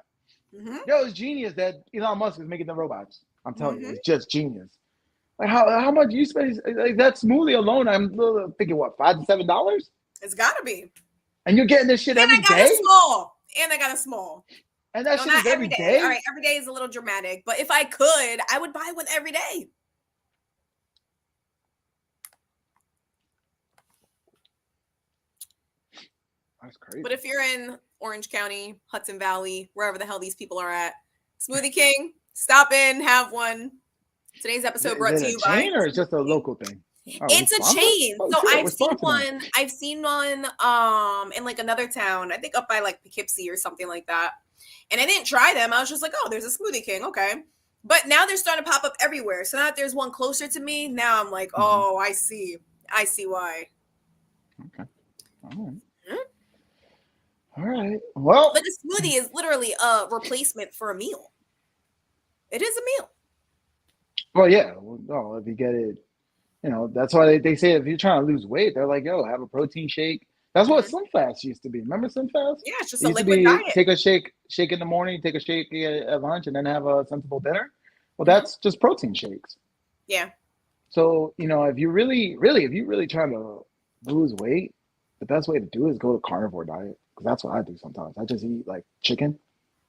Yo, it's genius that Elon Musk is making the robots. I'm telling you, it's just genius. Like how much you spend? Like that smoothie alone, I'm thinking what, $5 to $7? It's gotta be. And you're getting this shit every day. And I got a small. And that shit is every day. All right, every day is a little dramatic, but if I could, I would buy one every day. That's crazy. But if you're in Orange County, Hudson Valley, wherever the hell these people are at, Smoothie King, stop in, have one. Today's episode brought to you by. Is it a chain or it's just a local thing? It's a chain. So I've seen one in like another town, I think up by like Poughkeepsie or something like that. And I didn't try them. I was just like, oh, there's a Smoothie King. Okay. But now they're starting to pop up everywhere. So now that there's one closer to me, now I'm like, oh, I see. I see why. Okay. All right. All right. Well, but the smoothie is literally a replacement for a meal. It is a meal. Well, yeah. Well, if you get it, you know, that's why they say if you're trying to lose weight, they're like, yo, have a protein shake. That's what Slim Fast used to be. Remember Slim Fast? Yeah, it's just a liquid diet. Take a shake in the morning, take a shake at lunch, and then have a sensible dinner. Well, that's just protein shakes. Yeah. So, you know, if you're really trying to lose weight, the best way to do it is go to carnivore diet. Because that's what I do sometimes. I just eat like chicken.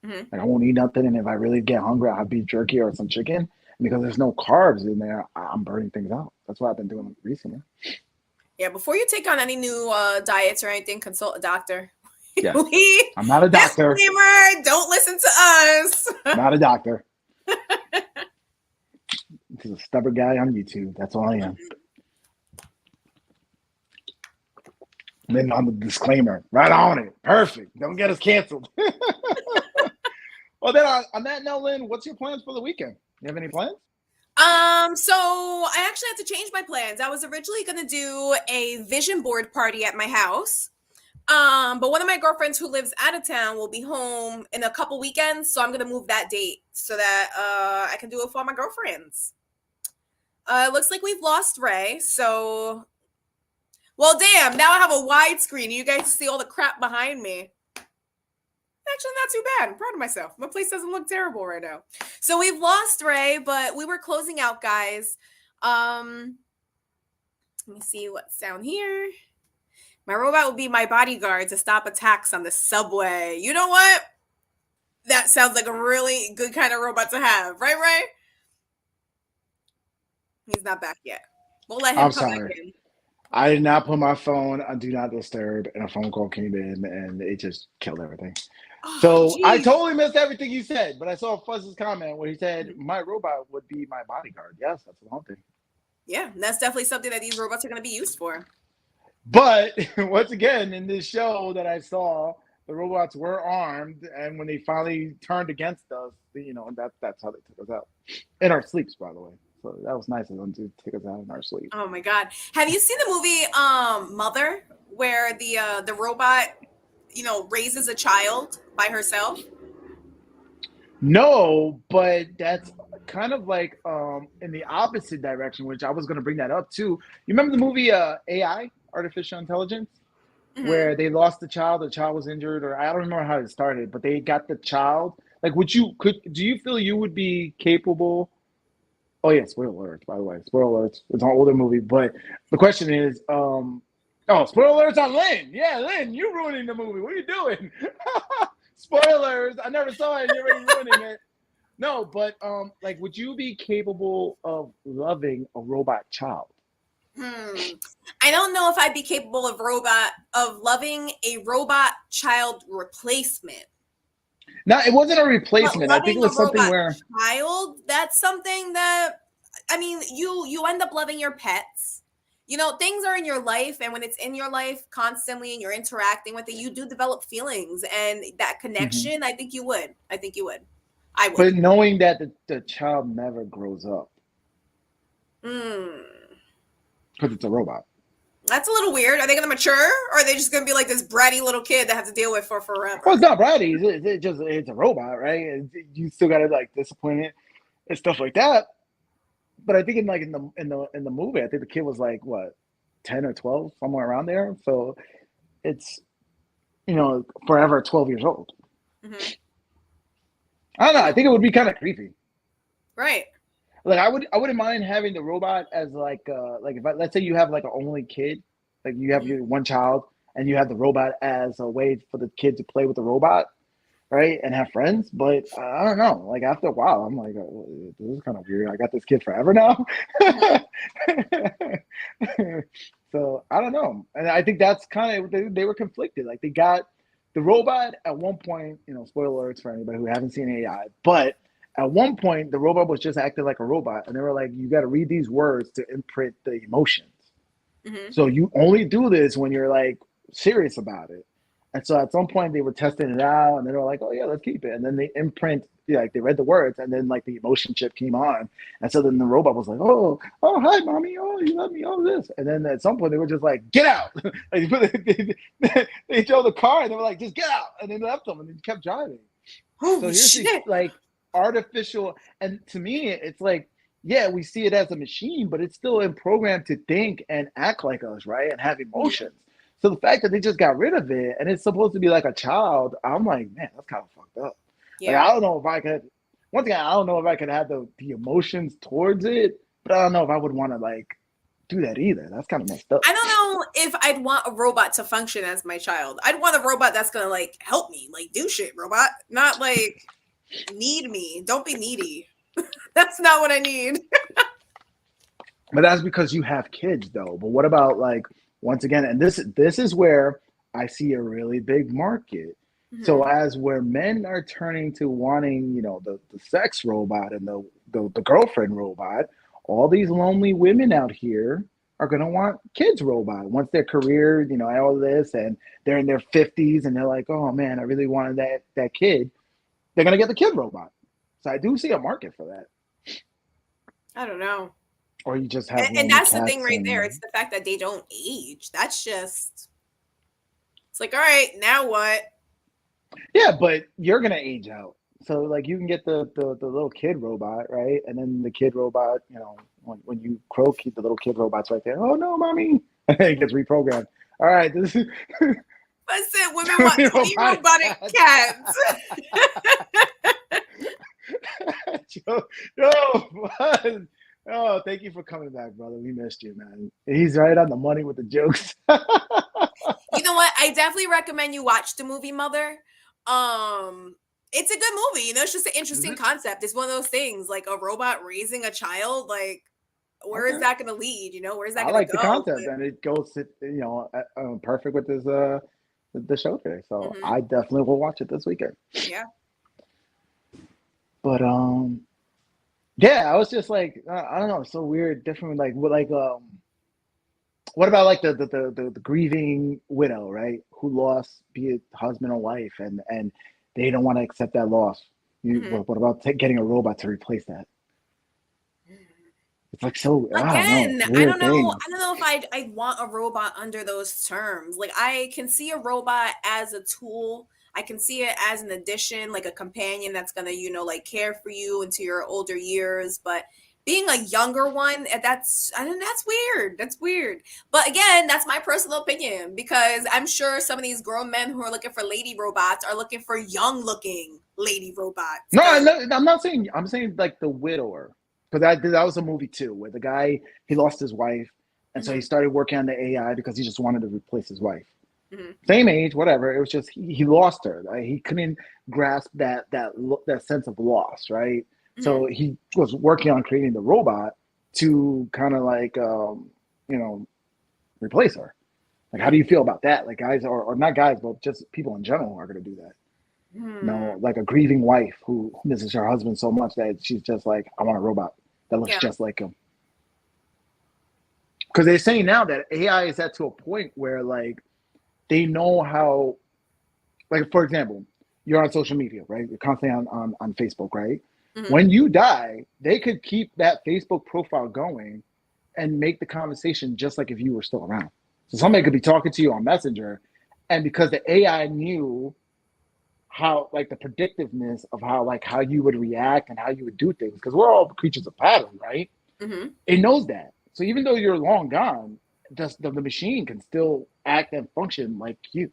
Like I won't eat nothing. And if I really get hungry, I'll have beef jerky or some chicken. And because there's no carbs in there, I'm burning things out. That's what I've been doing recently. Yeah, before you take on any new diets or anything, consult a doctor. Yeah. I'm not a doctor. Disclaimer, don't listen to us. Not a doctor. This is a stubborn guy on YouTube. That's all I am. And then on the disclaimer, right on it. Perfect. Don't get us canceled. Well, then on that note, Lynn, what's your plans for the weekend? You have any plans? So I actually had to change my plans. I was originally going to do a vision board party at my house, But one of my girlfriends who lives out of town will be home in a couple weekends, so I'm gonna move that date so that I can do it for my girlfriends. It looks like we've lost Ray, so well, damn. Now I have a widescreen. You guys see all the crap behind me. Actually, not too bad. I'm proud of myself. My place doesn't look terrible right now. So we've lost Ray, but we were closing out, guys. Let me see what's down here. My robot will be my bodyguard to stop attacks on the subway. You know what? That sounds like a really good kind of robot to have, right, Ray? He's not back yet. We'll let him I'm come back sorry. in. I did not put my phone on do not disturb, and a phone call came in, and it just killed everything. Oh, So I jeez. totally missed everything you said, but I saw Fuzz's comment where he said my robot would be my bodyguard. Yes, that's one thing. Yeah, that's definitely something that these robots are going to be used for. But once again, in this show that I saw, the robots were armed, and when they finally turned against us, that's how they took us out in our sleeps, by the way. So that was nice of them to take us out in our sleep. Oh my god. Have you seen the movie Mother, where the robot, raises a child by herself? No, but that's kind of like in the opposite direction, which I was going to bring that up too. You remember the movie AI, Artificial Intelligence, Mm-hmm. where they lost the child was injured, or I don't remember how it started, but they got the child. Like, do you feel you would be capable? Oh yeah, spoiler alerts, by the way. Spoiler alerts. It's an older movie, but the question is, oh, spoiler alerts on Lynn. Yeah, Lynn, you ruining the movie. What are you doing? Spoilers. I never saw it and you're already ruining it. No, but like, would you be capable of loving a robot child? I don't know if I'd be capable of loving a robot child replacement. No, it wasn't a But replacement. I think it loving a was something robot where child, that's something that, I mean, you end up loving your pets. Things are in your life, and when it's in your life constantly and you're interacting with it, you do develop feelings, and that Mhm. connection, I think you would. I think you would. I would. But knowing that the child never grows up Mm. because it's a robot. That's a little weird. Are they going to mature, or are they just going to be like this bratty little kid that have to deal with for Well, forever? it's not bratty. It's a robot, right? You still gotta like discipline it and stuff like that. But I think in the movie, I think the kid was like what, 10 or 12, somewhere around there. So it's forever 12 years old. Hmm. I don't know. I think it would be kind of creepy. Right. Like I wouldn't mind having the robot as like if let's say you have like an only kid, like you have Mhm. your one child and you have the robot as a way for the kid to play with the robot, right, and have friends. But I don't know. Like after a while, I'm like, oh, this is kind of weird. I got this kid forever now. Mhm. So I don't know, and I think that's kind of they were conflicted. Like they got the robot at one point. Spoiler alerts for anybody who haven't seen AI, but at one point the robot was just acting like a robot, and they were like, you got to read these words to imprint the emotions. Mhm. So you only do this when you're like serious about it. And so at some point they were testing it out and they were like, oh yeah, let's keep it. And then they imprint, like they read the words and then like the emotion chip came on. And so then the robot was like, oh, hi, mommy. Oh, you love me. Oh, this. And then at some point they were just like, get out. Like, they drove the car and they were like, just get out. And they left them and they kept driving. So Holy here's the shit. like artificial, and to me, it's like, yeah, we see it as a machine, but it's still programmed to think and act like us, right? And have Mhm. emotions. So the fact that they just got rid of it and it's supposed to be like a child, I'm like, man, that's kind of fucked up. Like Yeah. I don't know if I could. Once again, I don't know if I could have the emotions towards it, but I don't know if I would want to like do that either. That's kind of messed up. I don't know if I'd want a robot to function as my child. I'd want a robot that's gonna like help me, like do shit, robot. Not like need me. Don't be needy. That's not what I need. But that's because you have kids, though. But what about like once again? And this is where I see a really big market. So Mhm. as where men are turning to wanting, the sex robot and the girlfriend robot, all these lonely women out here are gonna want kids robot once their career, all this, and they're in their 50s and they're like, oh man, I really wanted that kid. They're gonna get the kid robot. So I do see a market for that. I don't know. Or you just And, have and lonely that's the thing cats right there. It's and the fact that they don't age. That's just It's like, all right, now what? Yeah, but you're gonna age out. So like you can get the little kid robot, right? And then the kid robot, you know, when you croak, the little kid robot's right there. Oh no, mommy! It gets reprogrammed. All right, this is Listen, women want to be robotic robotic cats. cats. Yo, oh, thank you for coming back, brother. We missed you, man. He's right on the money with the jokes. You know what? I definitely recommend you watch the movie Mother. It's a good movie. You know, it's just an Is interesting it? concept. It's one of those things like a robot raising a child. Like, where is Okay. that going to lead? You know, where's that I going to like the go? concept, and it goes, you know, perfect with this the show today. So Mhm. I definitely will watch it this weekend. Yeah. But yeah, I was just like, I don't know, so weird, different. Like, what about like the grieving widow, right? Who lost, be it husband or wife, and they don't want to accept that loss. Mhm. What about getting a robot to replace that? It's like so, I don't know, Again, I weird don't know. thing. I don't know if I'd want a robot under those terms. Like I can see a robot as a tool. I can see it as an addition, like a companion that's gonna, you know, like care for you into your older years. But being a younger one, that's I mean that's weird. That's weird. But again, that's my personal opinion because I'm sure some of these grown men who are looking for lady robots are looking for young looking lady robots. No, Because I'm not saying. I'm saying like the widower, because that was a movie too, where the guy, he lost his wife, and so he hmm started working on the AI because he just wanted to replace his wife. hmm Same age, whatever. It was just he lost her. Right? He couldn't grasp that sense of loss, right? hmm So he was working on creating the robot to kind of like you know, replace her. Like, how do you feel about that? Like, guys, or not guys, but just people in general are going to do that. You hmm know, like a grieving wife who misses her husband so much that she's just like, I want a robot that looks yeah. just like him. Because they're saying now that AI is at to a point where like they know how, like for example, you're on social media, right? You're constantly on Facebook, right? hmm When you die, they could keep that Facebook profile going and make the conversation just like if you were still around. So somebody could be talking to you on Messenger, and because the AI knew how like the predictiveness of how you would react and how you would do things, because we're all creatures of pattern, right? hmm It knows that. So even though you're long gone, just the machine can still act and function like you.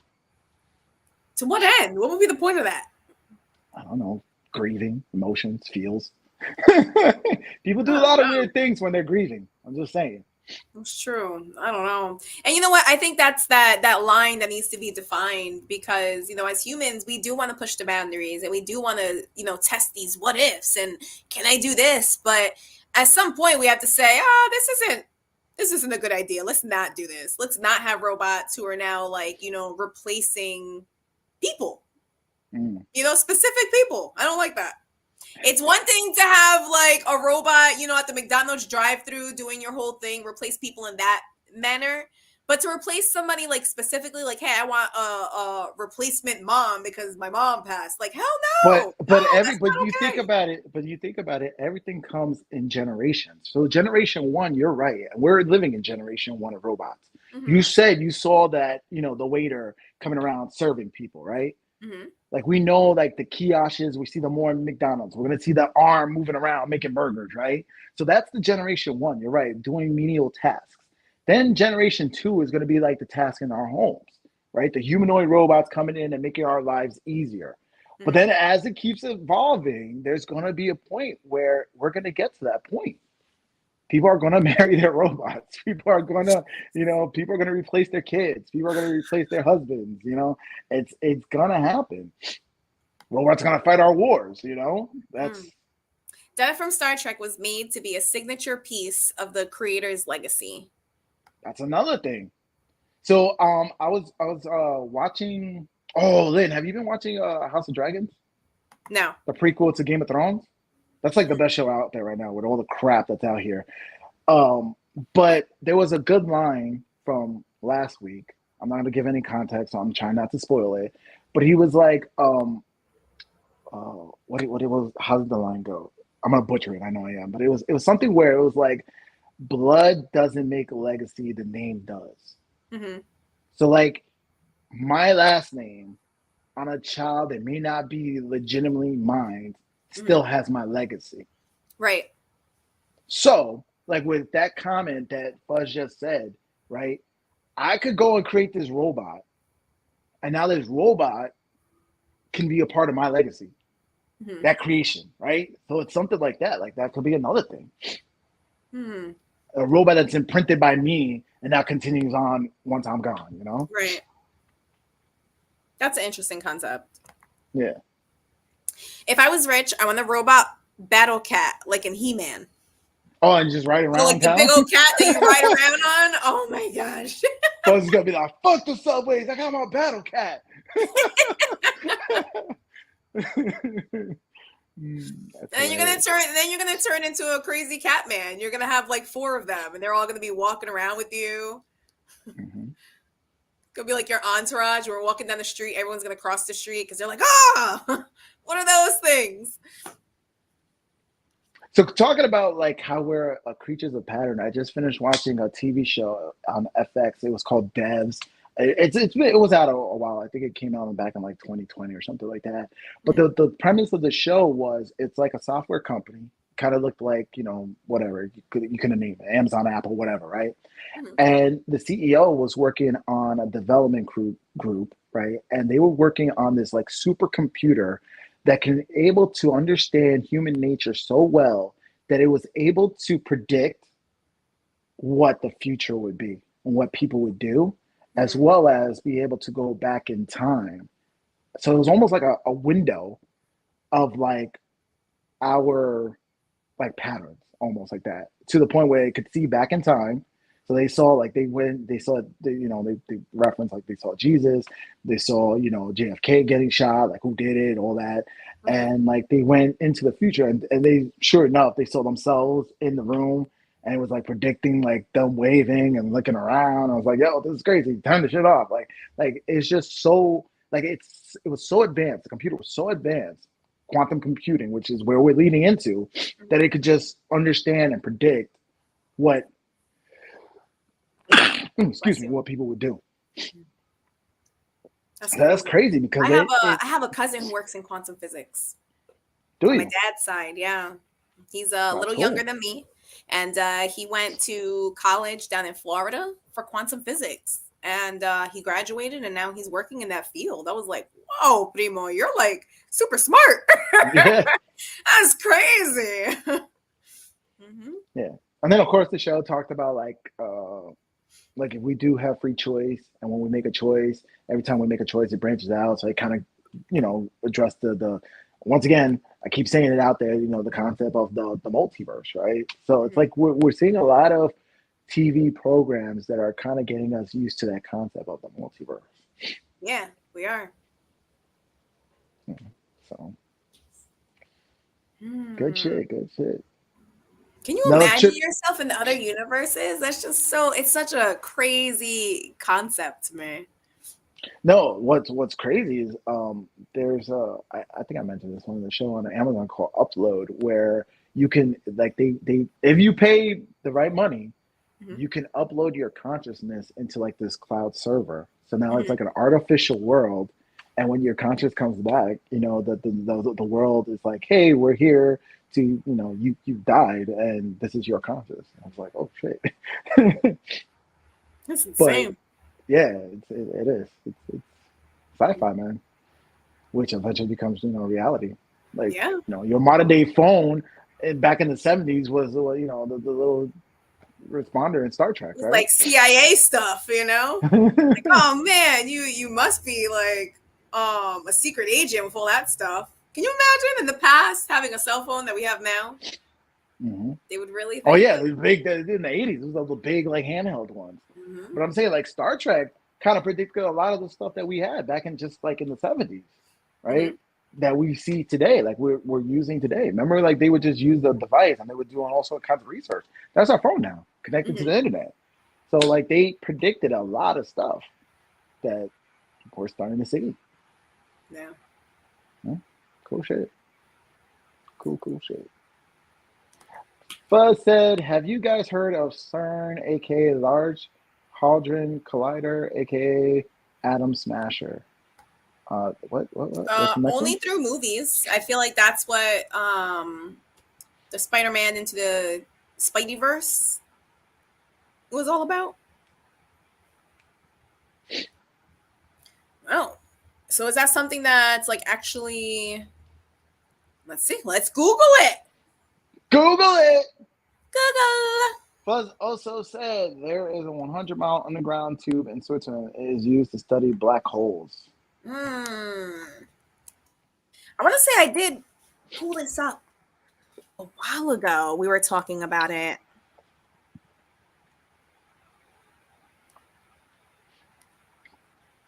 To what end? What would be the point of that? I don't know, grieving, emotions, feels. People I do a don't lot of know. weird things when they're grieving. I'm just saying. It's true. I don't know. And you know what? I think that's that line that needs to be defined because, you know, as humans, we do want to push the boundaries and we do want to, you know, test these what ifs and can I do this? But at some point we have to say, "Oh, this isn't a good idea. Let's not do this. Let's not have robots who are now like, you know, replacing people. Mm. You know, specific people. I don't like that." It's one thing to have like a robot, you know, at the McDonald's drive-through doing your whole thing, replace people in that manner. But to replace somebody like specifically, like, hey, I want a replacement mom because my mom passed. Like, hell no, no, that's But you not think okay. about it, everything comes in generations. So generation one, you're right. We're living in generation one of robots. You Mm-hmm. said you saw that, you know, the waiter coming around serving people, right? Mm-hmm. Like we know like the kiosks, we see them more in McDonald's. We're gonna see the arm moving around making burgers, right? So that's the generation one, you're right, doing menial tasks. Then generation two is gonna be like the task in our homes, right? The humanoid robots coming in and making our lives easier. But Mm-hmm. then as it keeps evolving, there's gonna be a point where we're gonna get to that point. People are gonna marry their robots. People are gonna, you know, people are gonna replace their kids. People are gonna replace their husbands. You know, it's gonna happen. Robots gonna fight our wars. You know, Mm. Death from Star Trek was made to be a signature piece of the creator's legacy. that's another thing. So I was watching. Oh, Lynn, have you been watching House of Dragons, No. the prequel to Game of Thrones? That's like the best show out there right now with all the crap that's out here. Um, but there was a good line from last week. I'm not gonna give any context, so I'm trying not to spoil it. But he was like, what it was? How did the line go? I'm gonna butcher it. I know I am, but it was something where it was like, blood doesn't make a legacy, the name does. Mm-hmm. So like my last name on a child that may not be legitimately mine still has my legacy. Right. So, like with that comment that Fuzz just said, right? I could go and create this robot, and now this robot can be a part of my legacy, Mm-hmm. that creation, right? So it's something like that. Like that could be another thing. Hmm. A robot that's imprinted by me and now continues on once I'm gone, you know? Right. That's an interesting concept. Yeah. If I was rich, I want a robot battle cat, like in He-Man. Oh, and just ride So around like the big town? old cat that you ride around on. Oh my gosh. Buzz is gonna be like, fuck the subways, I got my battle cat. And then you're gonna turn into a crazy cat man. You're gonna have like 4 of them, and they're all gonna be walking around with you. Mm-hmm. Could be like your entourage. We're walking down the street. Everyone's gonna cross the street because they're like, ah, what are those things? So talking about like how we're creatures of pattern, I just finished watching a TV show on FX. It was called Devs. It was out a while. I think it came out back in like 2020 or something like that. But Mhm. the premise of the show was it's like a software company, kind of looked like whatever you could name it, Amazon, Apple, whatever, right? Mhm. And the CEO was working on a development group, right? And they were working on this like supercomputer that can able to understand human nature so well that it was able to predict what the future would be and what people would do, as Mhm. well as be able to go back in time. So it was almost like a window of like our like patterns, almost like that, to the point where it could see back in time. So they saw like they saw they reference like they saw Jesus, they saw JFK getting shot, like who did it, all that, Mhm. and like they went into the future and they sure enough they saw themselves in the room and it was like predicting like them waving and looking around. I was like, yo, this is crazy. Turn the shit off. Like it's just so like it was so advanced. The computer was so advanced, quantum computing, which is where we're leading into, that it could just understand and predict what excuse Bless me, you. what people would do. That's That's crazy. crazy because it I have a cousin who works in quantum physics do on my you. dad's side. Yeah, he's a That's little younger cool. than me, and he went to college down in Florida for quantum physics, and he graduated, and now he's working in that field. I was like, "Whoa, primo, you're like super smart." Yeah. That's crazy. Hmm. Yeah. And then of course the show talked about like if we do have free choice and when we make a choice, every time we make a choice it branches out. So it kind of, address the once again, I keep saying it out there, the concept of the multiverse, right? So it's Hmm. like we're seeing a lot of TV programs that are kind of getting us used to that concept of the multiverse. Yeah, we are. So good Hmm. shit, good shit. Can you Now, imagine yourself in the other universes? That's just it's such a crazy concept to me. no, what's crazy is there's I think I mentioned this one in the show on Amazon called Upload where you can like they if you pay the right money, Hmm. you can upload your consciousness into like this cloud server. So now it's Hmm. like an artificial world, and when your conscious comes back, the world is like, hey, we're here to you died and this is your conscious. I was like, oh shit. That's But insane. yeah, it is. It's sci-fi, man, which eventually becomes reality. Like Yeah. your modern day phone back in the '70s was the little responder in Star Trek, It's right? like CIA stuff, you know? Like, oh man, you must be like a secret agent with all that stuff. Can you imagine in the past having a cell phone that we have now? Hmm. They would really Oh think yeah, that. the big in the '80s. Those are the big like handheld ones. Hmm. But I'm saying like Star Trek kind of predicted a lot of the stuff that we had back in just like in the '70s, Hmm. right? That we see today, like we're using today. Remember, like they would just use the device and they were doing all sorts of kinds of research. That's our phone now, connected to Hmm. the internet. So like they predicted a lot of stuff that we're starting to see. Yeah. Yeah, cool shit. Cool shit. Fuzz said, "Have you guys heard of CERN, aka Large Hadron Collider, aka Atom Smasher. What's the next Only one? through movies. I feel like that's what the Spider-Man into the Spideyverse was all about. Oh, so is that something that's like actually? Let's see. Let's Google it. Google it. Google. Fuzz also said there is a 100-mile underground tube in Switzerland. It is used to study black holes. I want to say I did pull this up a while ago. We were talking about it.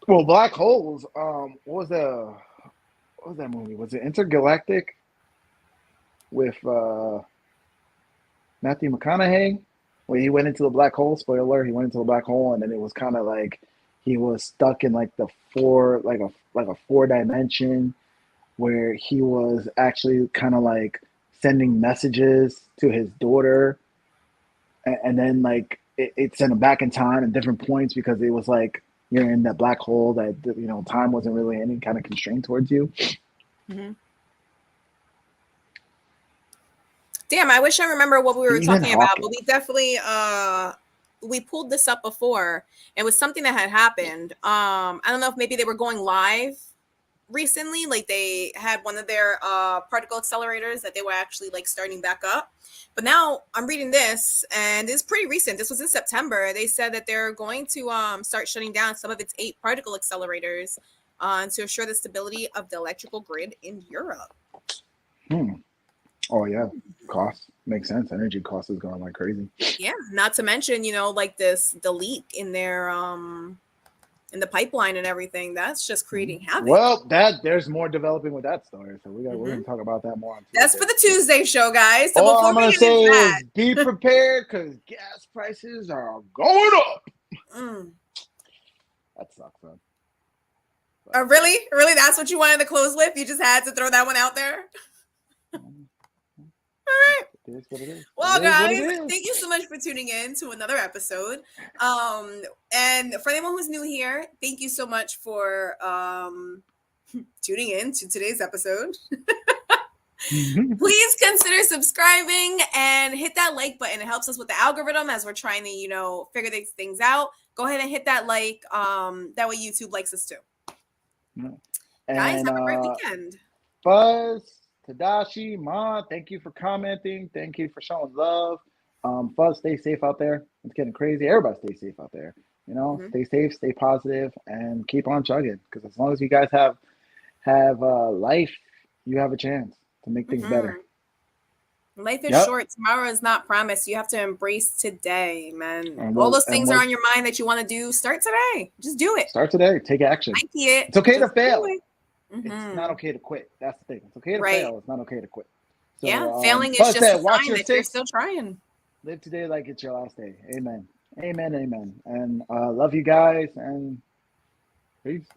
Well, black holes. What was that movie? Was it Intergalactic with Matthew McConaughey? Where he went into the black hole. Spoiler: he went into the black hole, and then it was kind of like he was stuck in like the like a 4 dimension where he was actually kind of like sending messages to his daughter, and then like it sent him back in time at different points because it was like you're in that black hole that time wasn't really any kind of constraint towards you. Mm-hmm. Damn, I wish I remember what we were talking about, but we definitely we pulled this up before. It was something that had happened. I don't know if maybe they were going live recently, like they had one of their particle accelerators that they were actually like starting back up. But now I'm reading this, and it's pretty recent. This was in September. They said that they're going to start shutting down some of its 8 particle accelerators to assure the stability of the electrical grid in Europe. Oh yeah, cost makes sense. Energy cost is going like crazy. Yeah, not to mention, like the leak in their in the pipeline and everything. That's just creating havoc. Well, there's more developing with that story, so we're gonna talk about that more on Tuesday. That's for the Tuesday show, guys. So all I'm gonna say is be prepared because gas prices are going up. That sucks, man. Really? That's what you wanted to close with? You just had to throw that one out there? All right. It is what it is. Well, guys, thank you so much for tuning in to another episode. And for anyone who's new here, thank you so much for tuning in to today's episode. Please consider subscribing and hit that like button. It helps us with the algorithm as we're trying to, figure these things out. Go ahead and hit that like. That way YouTube likes us too. And, guys, have a great weekend. Buzz, Tadashi, Ma, thank you for commenting. Thank you for showing love. Fuzz, stay safe out there. It's getting crazy. Everybody stay safe out there. Stay safe, stay positive, and keep on chugging. Because as long as you guys have life, you have a chance to make things better. Life is short. Tomorrow is not promised. You have to embrace today, man. All those things are on your mind that you want to do. Start today. Just do it. Start today. Take action. It's okay to fail. It's not okay to quit. That's the thing. It's okay to fail. It's not okay to quit. So, failing is just a sign that you're still trying. Live today like it's your last day. Amen. Amen. Amen. And love you guys and peace.